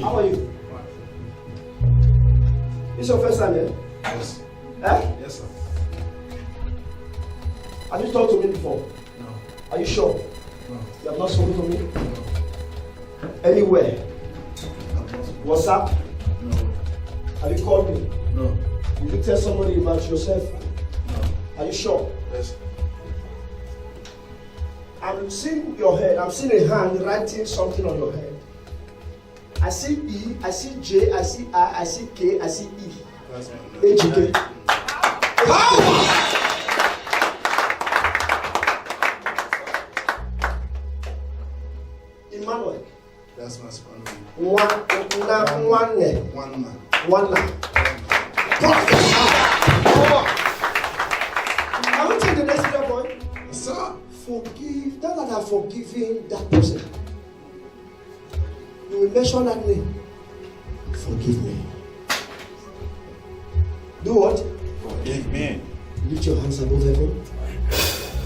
How are you? It's your first time here? Yes. Eh? Yes, sir. Have you talked to me before? No. Are you sure? No. You have not spoken to me? No. Anywhere? WhatsApp? No. Have you called me? No. Did you tell somebody about yourself? No. Are you sure? Yes. I'm seeing your head. I'm seeing a hand writing something on your head. I see E, I see J, I see I see K, I see E. That's my AGK. Emmanuel. That's my second name. One name. One man. One name. Can we take the next prayer point? Yes, sir. Forgive. Now that I've forgiven that person, you will mention that name. Forgive me. Do what? Forgive me. Lift your hands above heaven.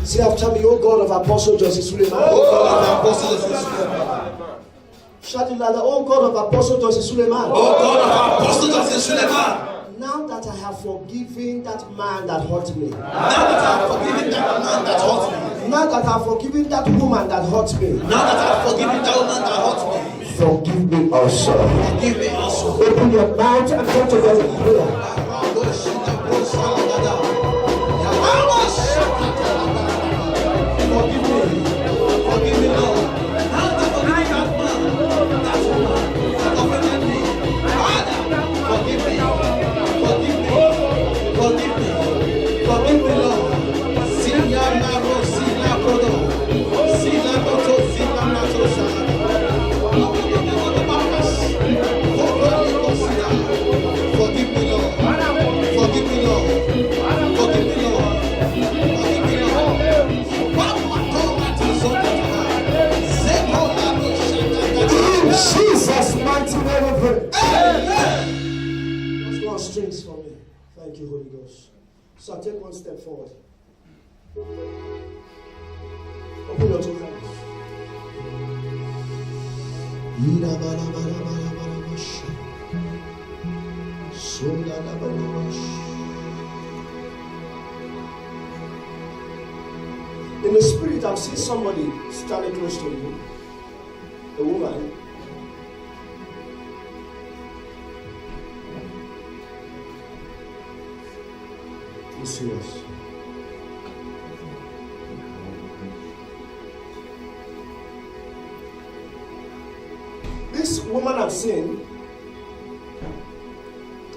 Say after me, O God of Apostle Joseph Suleiman. Oh God of Apostle Joseph Suleiman. Shout it louder. O God of Apostle Joseph Suleiman. Oh God of Apostle Joseph Suleiman. Now that I have forgiven that man that hurt me. Now that I have forgiven that man that hurt me. Now that I have forgiven that woman that hurt me. Now that I have forgiven that woman that hurt me. Forgive me also. Forgive me also. Open your mouth and go to God in prayer. Forgive me. Forgive me, Lord. Now that I forgive that man, that woman that offended me. Father, forgive me. Forgive me. Forgive me. Forgive me, Lord. Sila naro, sila prodo. Sila noto, sila nato salada. Forgive me, Lord. Forgive me, Lord. Forgive me, Lord. Forgive me, Lord. In Jesus' mighty name we pray. Let's go on strings for me. Thank you, Holy Ghost. So take one step forward. Open your two hands. In the spirit, I'm seeing somebody standing close to you. A woman. Be serious. This woman I'm seeing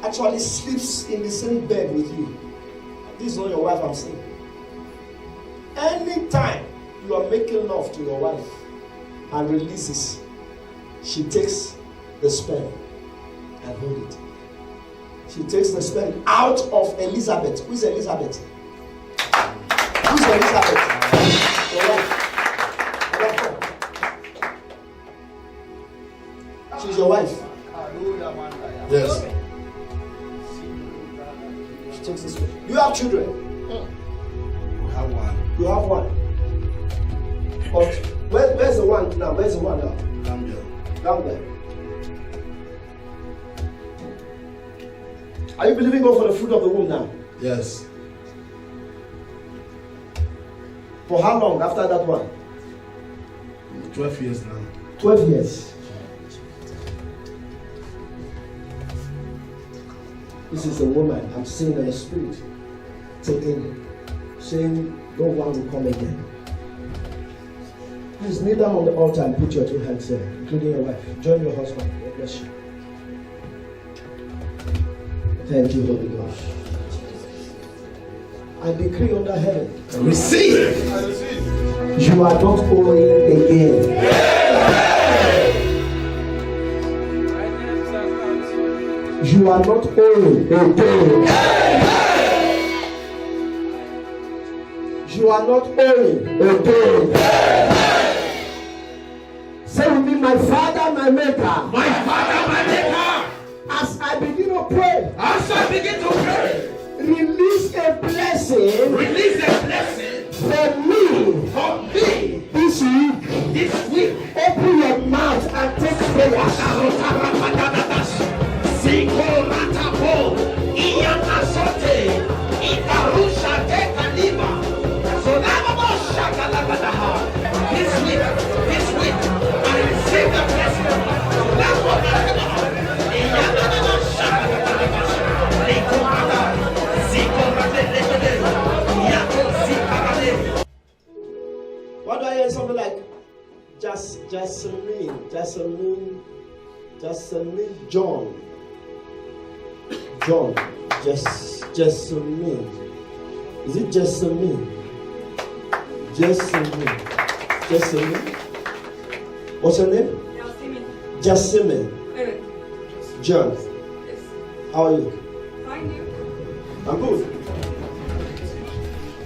actually sleeps in the same bed with you. This is not your wife I'm saying. Anytime you are making love to your wife and releases, she takes the sperm and hold it. She takes the sperm out of Elizabeth. Who is Elizabeth? Who's Elizabeth? Your wife. She's your wife. Yes. She takes the sperm. You have children. We have one. You have one. But where's the one now? Where's the one now? Gambia. Gambia. Are you believing God for the fruit of the womb now? Yes. For how long after that one? 12 years now. 12 years. This is a woman. I'm seeing her spirit taking, saying, no one will come again. Please kneel down on the altar and put your two hands there, including your wife. Join your husband. God bless you. Thank you, Holy Ghost. I decree under heaven. Receive. You are not owing again. You are not owing again. You are not owing again. Say with me, my Father, my Maker. My Father, my Maker. As I begin to pray, As I begin to pray, release a blessing release a blessing for me for me this week. this week. Open your mouth and take prayer. This week, I receive the blessing. What do I hear? Something like Jasmine, John, Jasmine. Is it Jasmine? What's her name? Jasmine. Evet. John. Yes. How are you? Fine, you? I'm good.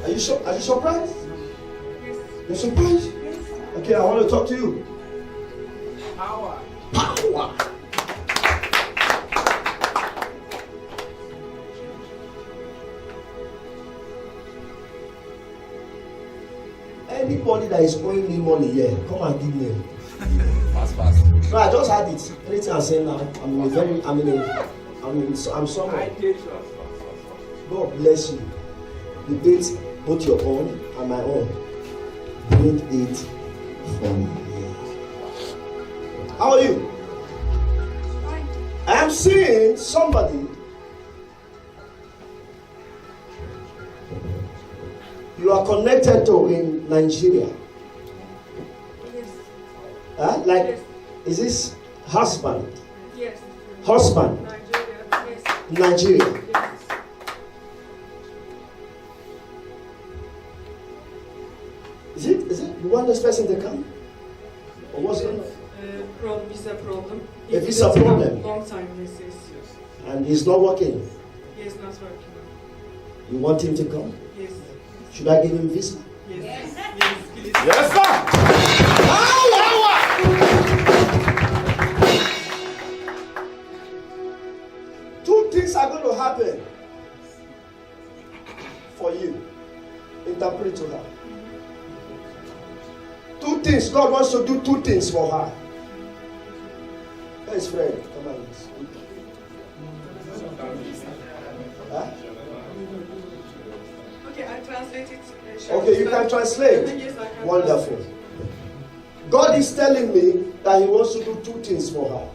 Are you surprised? Yes. You're surprised? Yes. Okay, I want to talk to you. Power. Power. Anybody that is owing me money here, come and give me. Fast. No, I just had it. Anything I'm saying now, I'm sorry. God bless you. The date, both your own and my own. Bring it from here. How are you? Fine. I am seeing somebody. You are connected to in Nigeria. Yes. Huh? Like, Yes. is this husband? Yes. Husband, Nigeria. Yes. Nigeria. Yes. Is it? You want this person to come? Or what's going on? Visa problem. A visa problem? Long time. Yes. And he's not working. Yes, not working. You want him to come? Yes. Should I give him visa? Yes. Yes. Please. Yes, sir. Two things are going to happen for you. Interpret to her. Two things. God wants to do two things for her. Where's Fred? Come on. Huh? Okay, I translate it. Okay, you can translate. Yes, I can. Wonderful. God is telling me that He wants to do two things for her.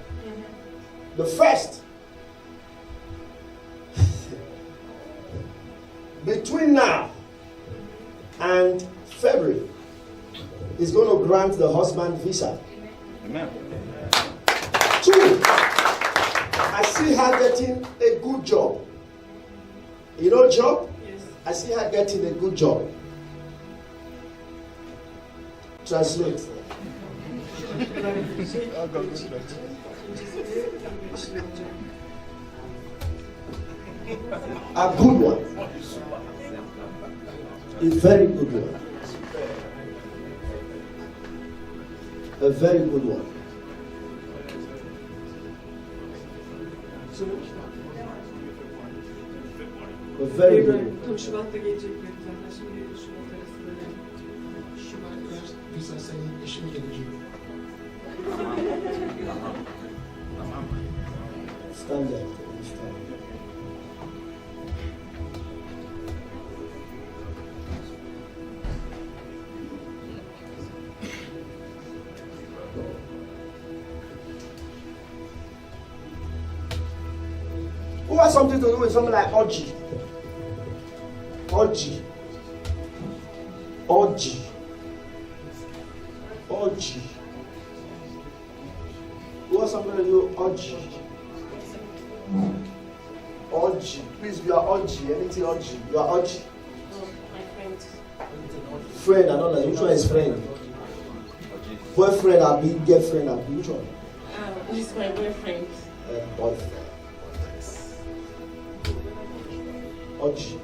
The first, between now and February, He's going to grant the husband visa. Amen. Two, I see her getting a good job. You know job? Yes. I see her getting a good job. Translate. A good one. A very good one. A very good one. A very good one. Tam Şubat'ta gelecekler zaten. Şimdi Şubat arasında yani. Biz senin eşin gelecek. Stand there. Stand. Who has something to do with something like orgy? Orgy. Orgy. Orgy. Who has something to do with orgy? Orgy. Please, you are orgy. Anything orgy. You are orgy. My friend. Friend, I don't know. Which one is friend? Boyfriend, I be girlfriend, I be which one? He's my boyfriend. Boyfriend. Orgy.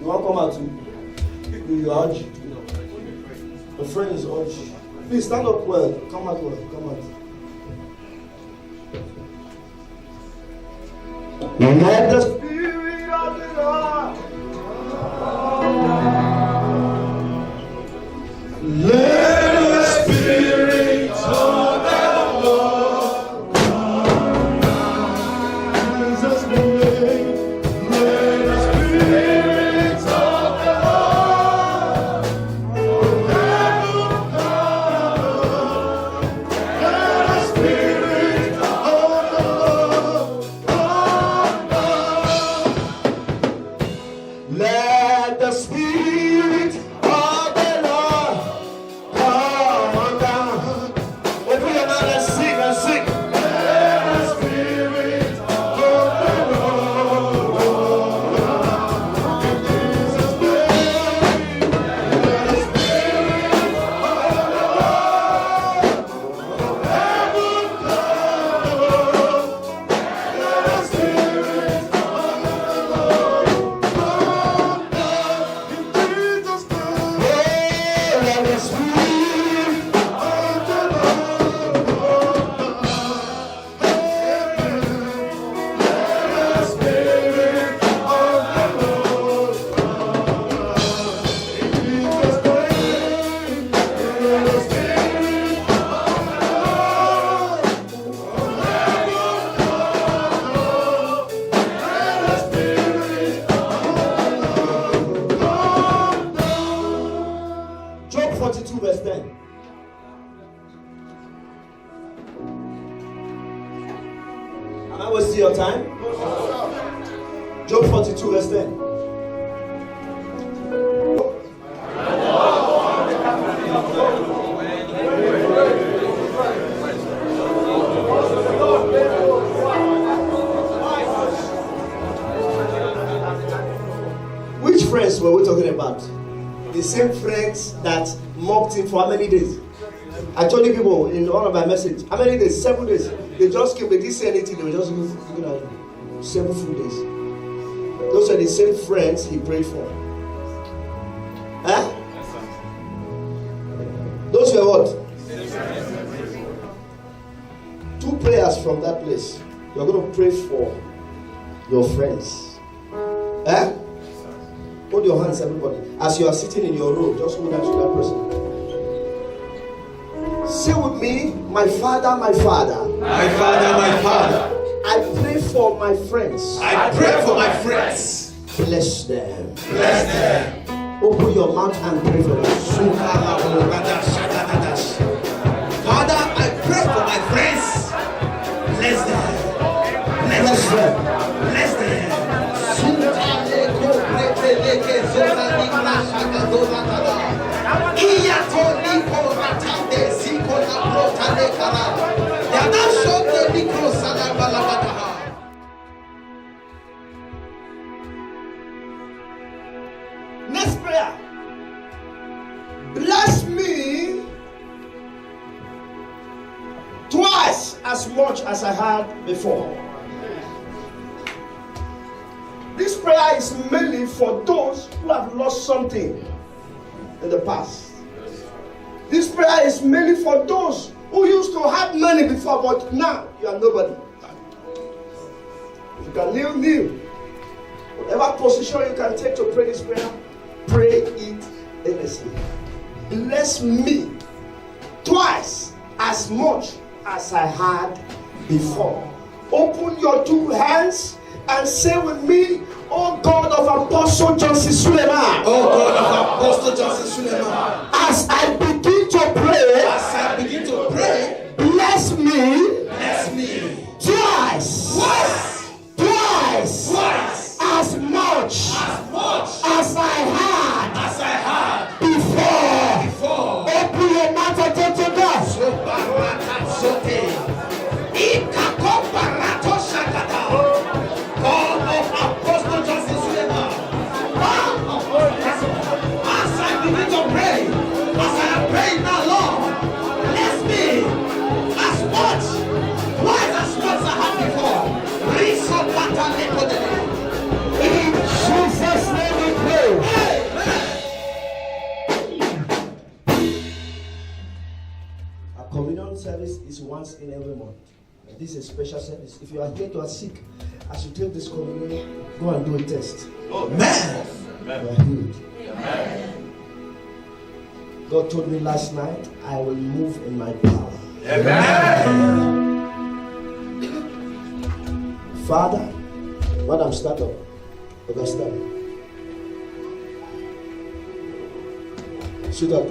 You want to come out to you are orgy. A friend is orgy. Please stand up well. Come out well. Come out. Let the Spirit of the Lord. Let the Spirit of the Lord come down. Jesus' name. Let the Spirit of the Lord come down. Let the Spirit of the Lord come down. Let the Spirit of the Lord come down. Open your mouth and sing and sing. Let the Spirit of the Lord come in Jesus' name. Let the Spirit of the Lord from heaven come. Let the Spirit of the Lord come down in Jesus' name. Let the Spirit of the Lord come Job 42 verse 10. Am I wasting your time? Job 42 verse 10. Which friends were we talking about? The same friends that mocked him for how many days? I told you people in one of my messages. How many days? 7 days. They just came, they didn't say anything, they were just looking at him. 7 full days. Those are the same friends he prayed for. Huh? Those were what? 2 prayers from that place. You're going to pray for your friends. Huh? Hold your hands, everybody. As you are sitting in your room, just hold hands to that person. Say with me, my Father, my Father. My Father, my Father, I pray for my friends. I pray for my friends. Bless them. Bless them. Open your mouth and pray for them. Father, I pray for my friends. Bless them. Bless them. Bless them. They are not showing the much as I had before. This prayer is mainly for those who have lost something in the past. This prayer is mainly for those who used to have money before, but now you are nobody. You can kneel. Whatever position you can take to pray this prayer, pray it earnestly. Bless me twice as much as I had before. Open your two hands and say with me, "Oh God of Apostle Johnson Suleiman." Oh God of Apostle Johnson Suleiman. As I begin to pray, bless me twice as much as I had before. Open your mouth and talk to God. God of Apostle Johnson Suleiman. As I begin to pray, as I am praying now, Lord, bless me as much, twice as much as I had before. In Jesus' name we pray. Our communion service is once in every month. This is a special service. If you are here to are sick, as you take this communion, go and do a test. Amen. You are healed. God told me last night, I will move in my power. Father, Madam, stand up. Okay, stand up. Sit up.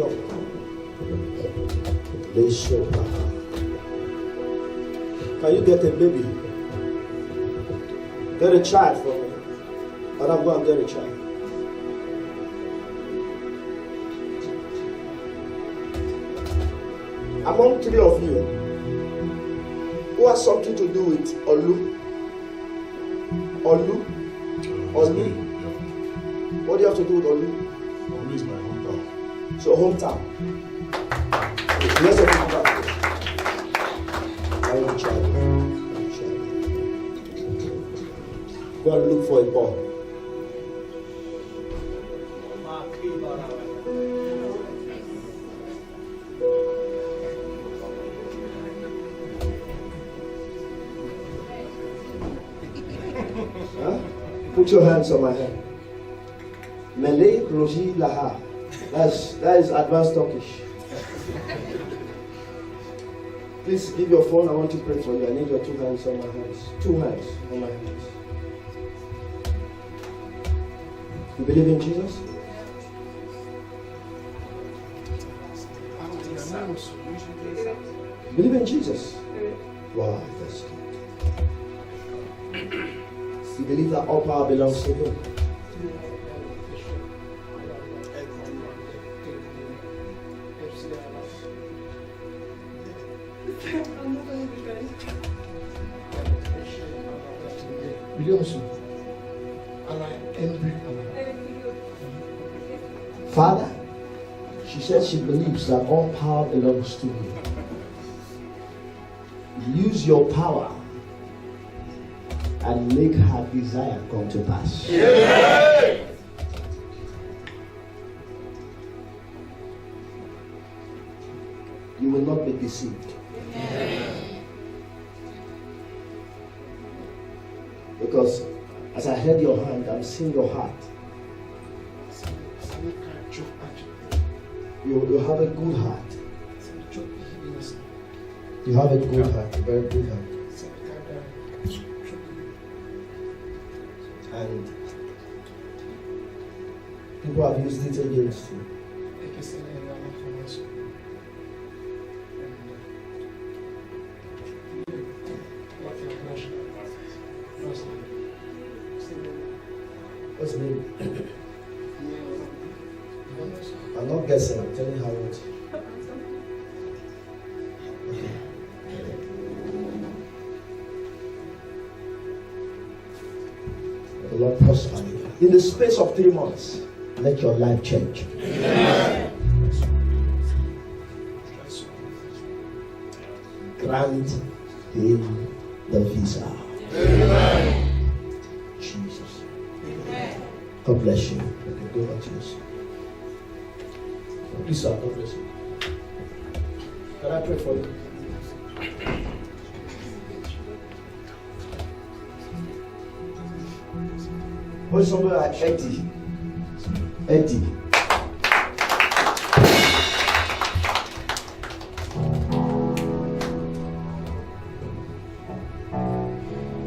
Let's show Papa. Can you get a baby? Get a child for me. Madam, go and get a child. Among three of you, who has something to do with Olu? Olu? What do you have to do with Olu? Olu is my hometown. So hometown. Yes, hometown. Go and look for a boy. Huh? Put your hands on my head. Malay Roji Laha. That is advanced Turkish. Please give your phone. I want to pray for you. I need your two hands on my hands. Two hands on my hands. You believe in Jesus? You believe in Jesus? Wow, that's good. You believe that all power belongs to Him? Father, she says she believes that all power belongs to you. Use your power and make her desire come to pass. Yeah. You will not be deceived. Yeah. Because as I heard your hand, I'm seeing your heart. You have a good heart. You have a good heart, a very good heart. And people have used it against you. What's the name? I'm not guessing, I'm telling how it. The Lord prosper you. In the space of 3 months, let your life change. Amen. Grant him the visa. Amen. Jesus. Amen. God bless you. Okay, go back to this. Please, sir, God bless you. Can I pray for you? What's somebody like Eddie? Eddie.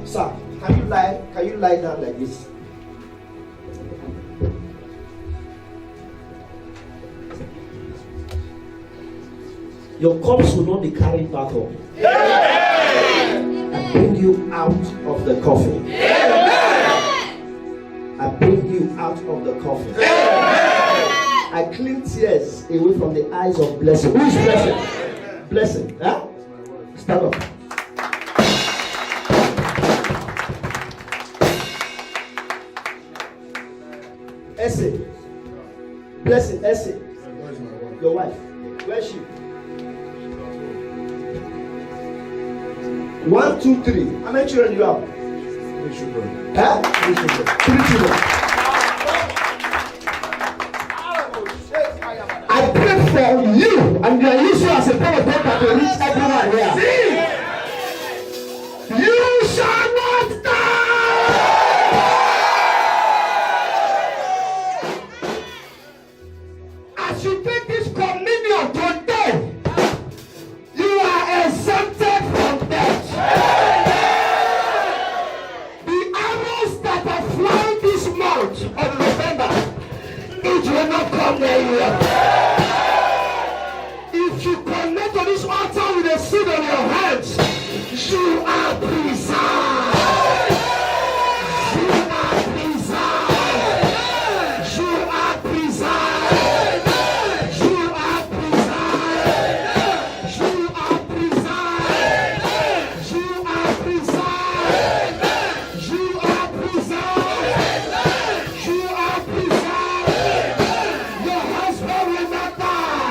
Sir, can you lie down like this? Your cups will not be carried back home. I bring you out of the coffin. I bring you out of the coffin. I clean tears away from the eyes of blessing. Who is blessing? Blessing. Huh? Stand up. Essay. Blessing. Essay. Your wife. Where is she? 1, 2, 3. How many children do you have? 3 children. Huh? 3 children. 3 children. I pray for you, and you are used as a point of contact to reach everyone here. You shall not die. As you take this communion today, you are exempted from death. The arrows that are flying this month of November, it will not come near you. If you connect to this altar with a seed on your hands, you are preserved. You are preserved. You are preserved. You are preserved. You are preserved. You are preserved. You are preserved. You are preserved. Your husband will not die.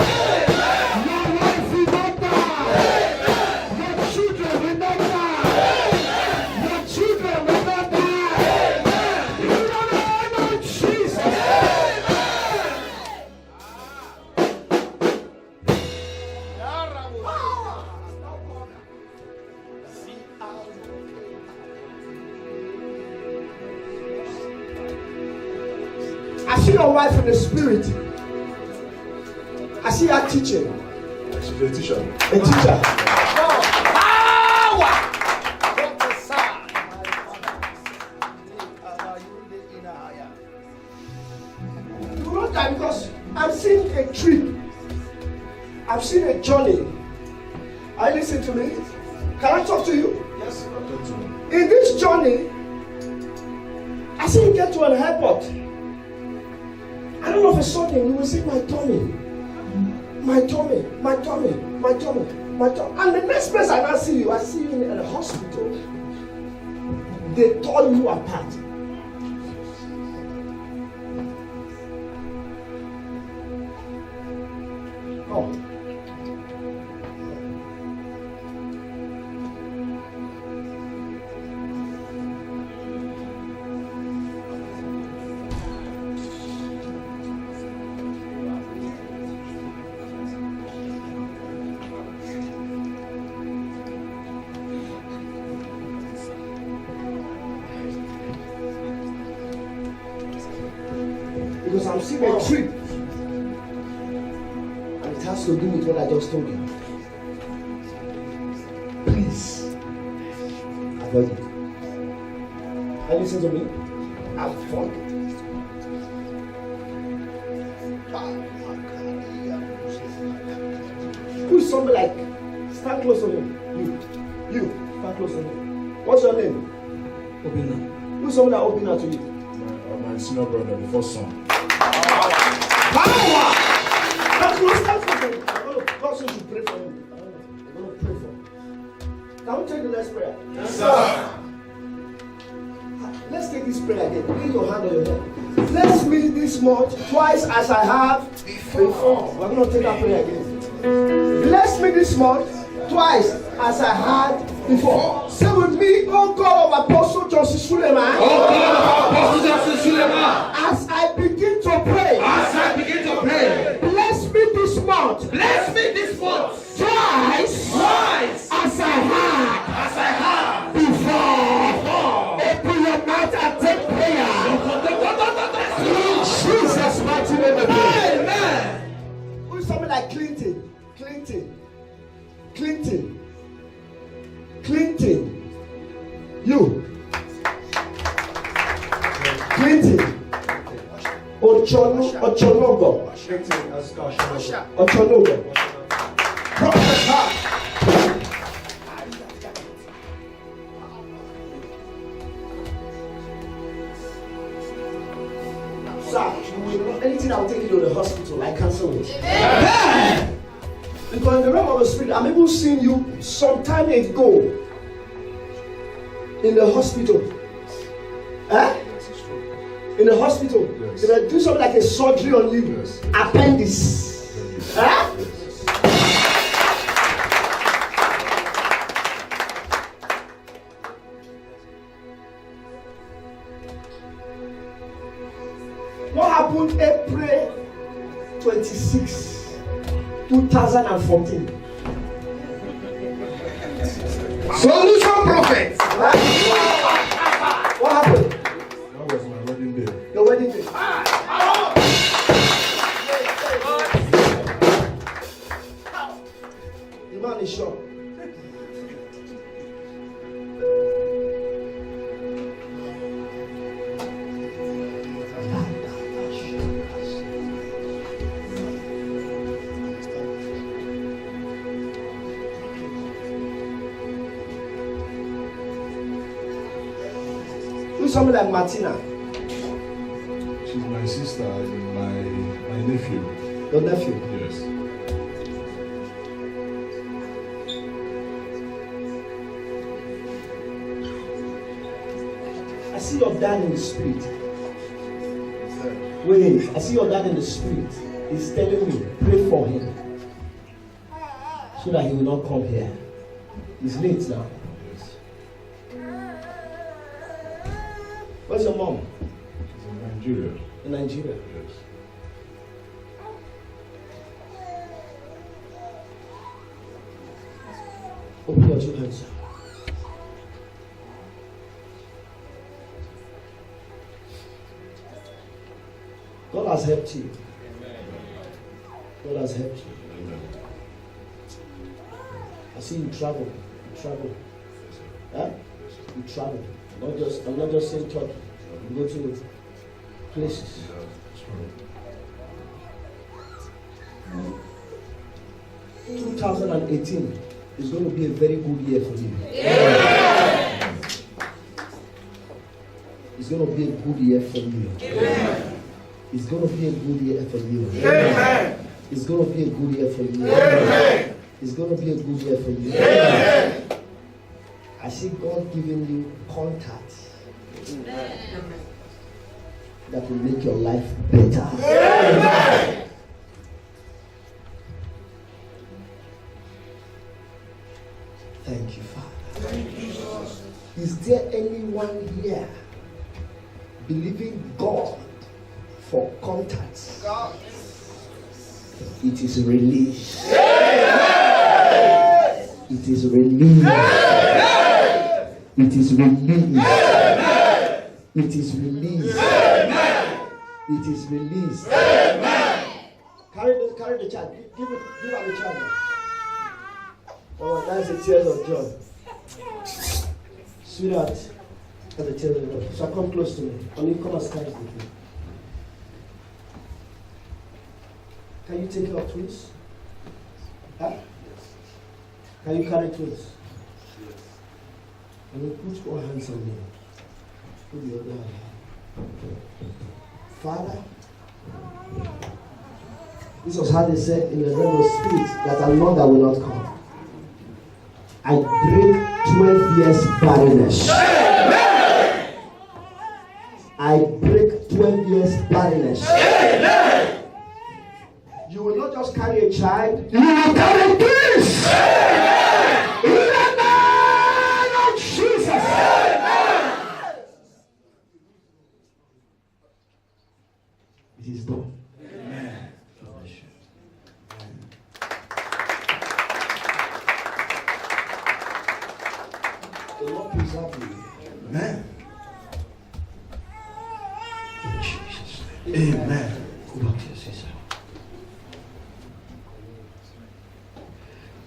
Your wife will not die. Your children will not die. Your children will not die. In the name of Jesus. I see your wife in the spirit. I see her teaching. She's a teacher. A teacher. You will not die because I'm seeing a trip. I've seen a journey. Are you listening to me? Can I talk to you? Yes, talk to me. In this journey, I see you get to an airport. And all of a sudden, you will see my tummy. My tummy, my tummy, my tummy, my tummy. And the next place I now see you in a hospital. They tore you apart. Oh. Because I'm seeing a trip. And it has to do with what I just told you. Please avoid it. Are you listening to me? Avoid it. Who is somebody like? Stand close to him. You. Stand close to him. What's your name? Obina. Who's somebody like Obina to you? My senior brother, the first son. Power! That's what stand for him. God says you pray for him. I'm going to pray for him. Can we take the next prayer? Yes, sir. Let's take this prayer again. Lay your hand on your head. Bless me this month twice as I have before. We're going to take that prayer again. Bless me this month twice as I had Before. Say with me, oh God of Apostle Joseph Suleiman. Oh God of Apostle Joseph Suleiman. As I begin to pray. As I begin to pray. Bless me this month. Bless me this month. Twice. Twice. As I had. As I have. Before. Open your mouth and take prayer. In Jesus' mighty name. Amen. Who is something like Clinton? Clinton. Clinton. Clinton. You. Clinton. Ochonogo. Ochonogo. Sir, anything that will take you to the hospital, I cancel it. Because in the realm of the spirit, I'm even seeing you some time ago in the hospital. In the hospital. Yes. They were doing something like a surgery on you. Yes. Appendix. What happened April 26, 2014? Solution prophet. What happened? That was my wedding day. Your wedding day. The man is sure. Who's somebody like Martina? She's my sister and my nephew. Your nephew. Yes. I see your dad in the spirit. Wait, I see your dad in the spirit. He's telling me, pray for him. So that he will not come here. He's late now. Yes. Where's your mom? She's in Nigeria. In Nigeria. Yes. Open your two hands. God has helped you. God has helped you. Amen. I see you travel. You travel. Huh? You travel. I'm not just saying Turkey. You go to places. Yeah, 2018 is going to be a very good year for you. It's going to be a good year for you. It's going to be a good year for you. It's going to be a good year for you. It's going to be a good year for you. I see God giving you contacts that will make your life better. Thank you, Father. Is there anyone here believing God for contacts? It is released. It is released. It is released. It is released. It is released. Carry the child. Give her the child. Oh, that's the tears of joy. Sweetheart, that's the tears of joy. So come close to me. Only come and stand with me. Can you take care of twins? Huh? Can you carry twins? And you put your hands on me. Put your other hand. Father, this was how they said in the realm of spirit that a Lord that will not come. I break 12 years barrenness. I break 12 years barrenness. You will not just carry a child, you will carry twins. In the name It is done. Amen. God bless you. The Lord preserve you. Amen. In Jesus' name. Amen. Go back to your sister.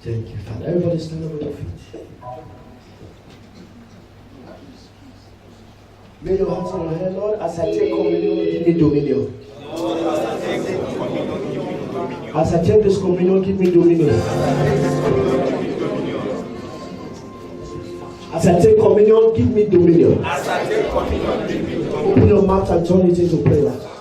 Thank you, Father. Everybody stand up with your feet. Lay your hands on your head, Lord. As I take communion, give me dominion. As I take this communion, give me dominion. As I take communion, give me dominion. Open your mouth and turn it into prayer.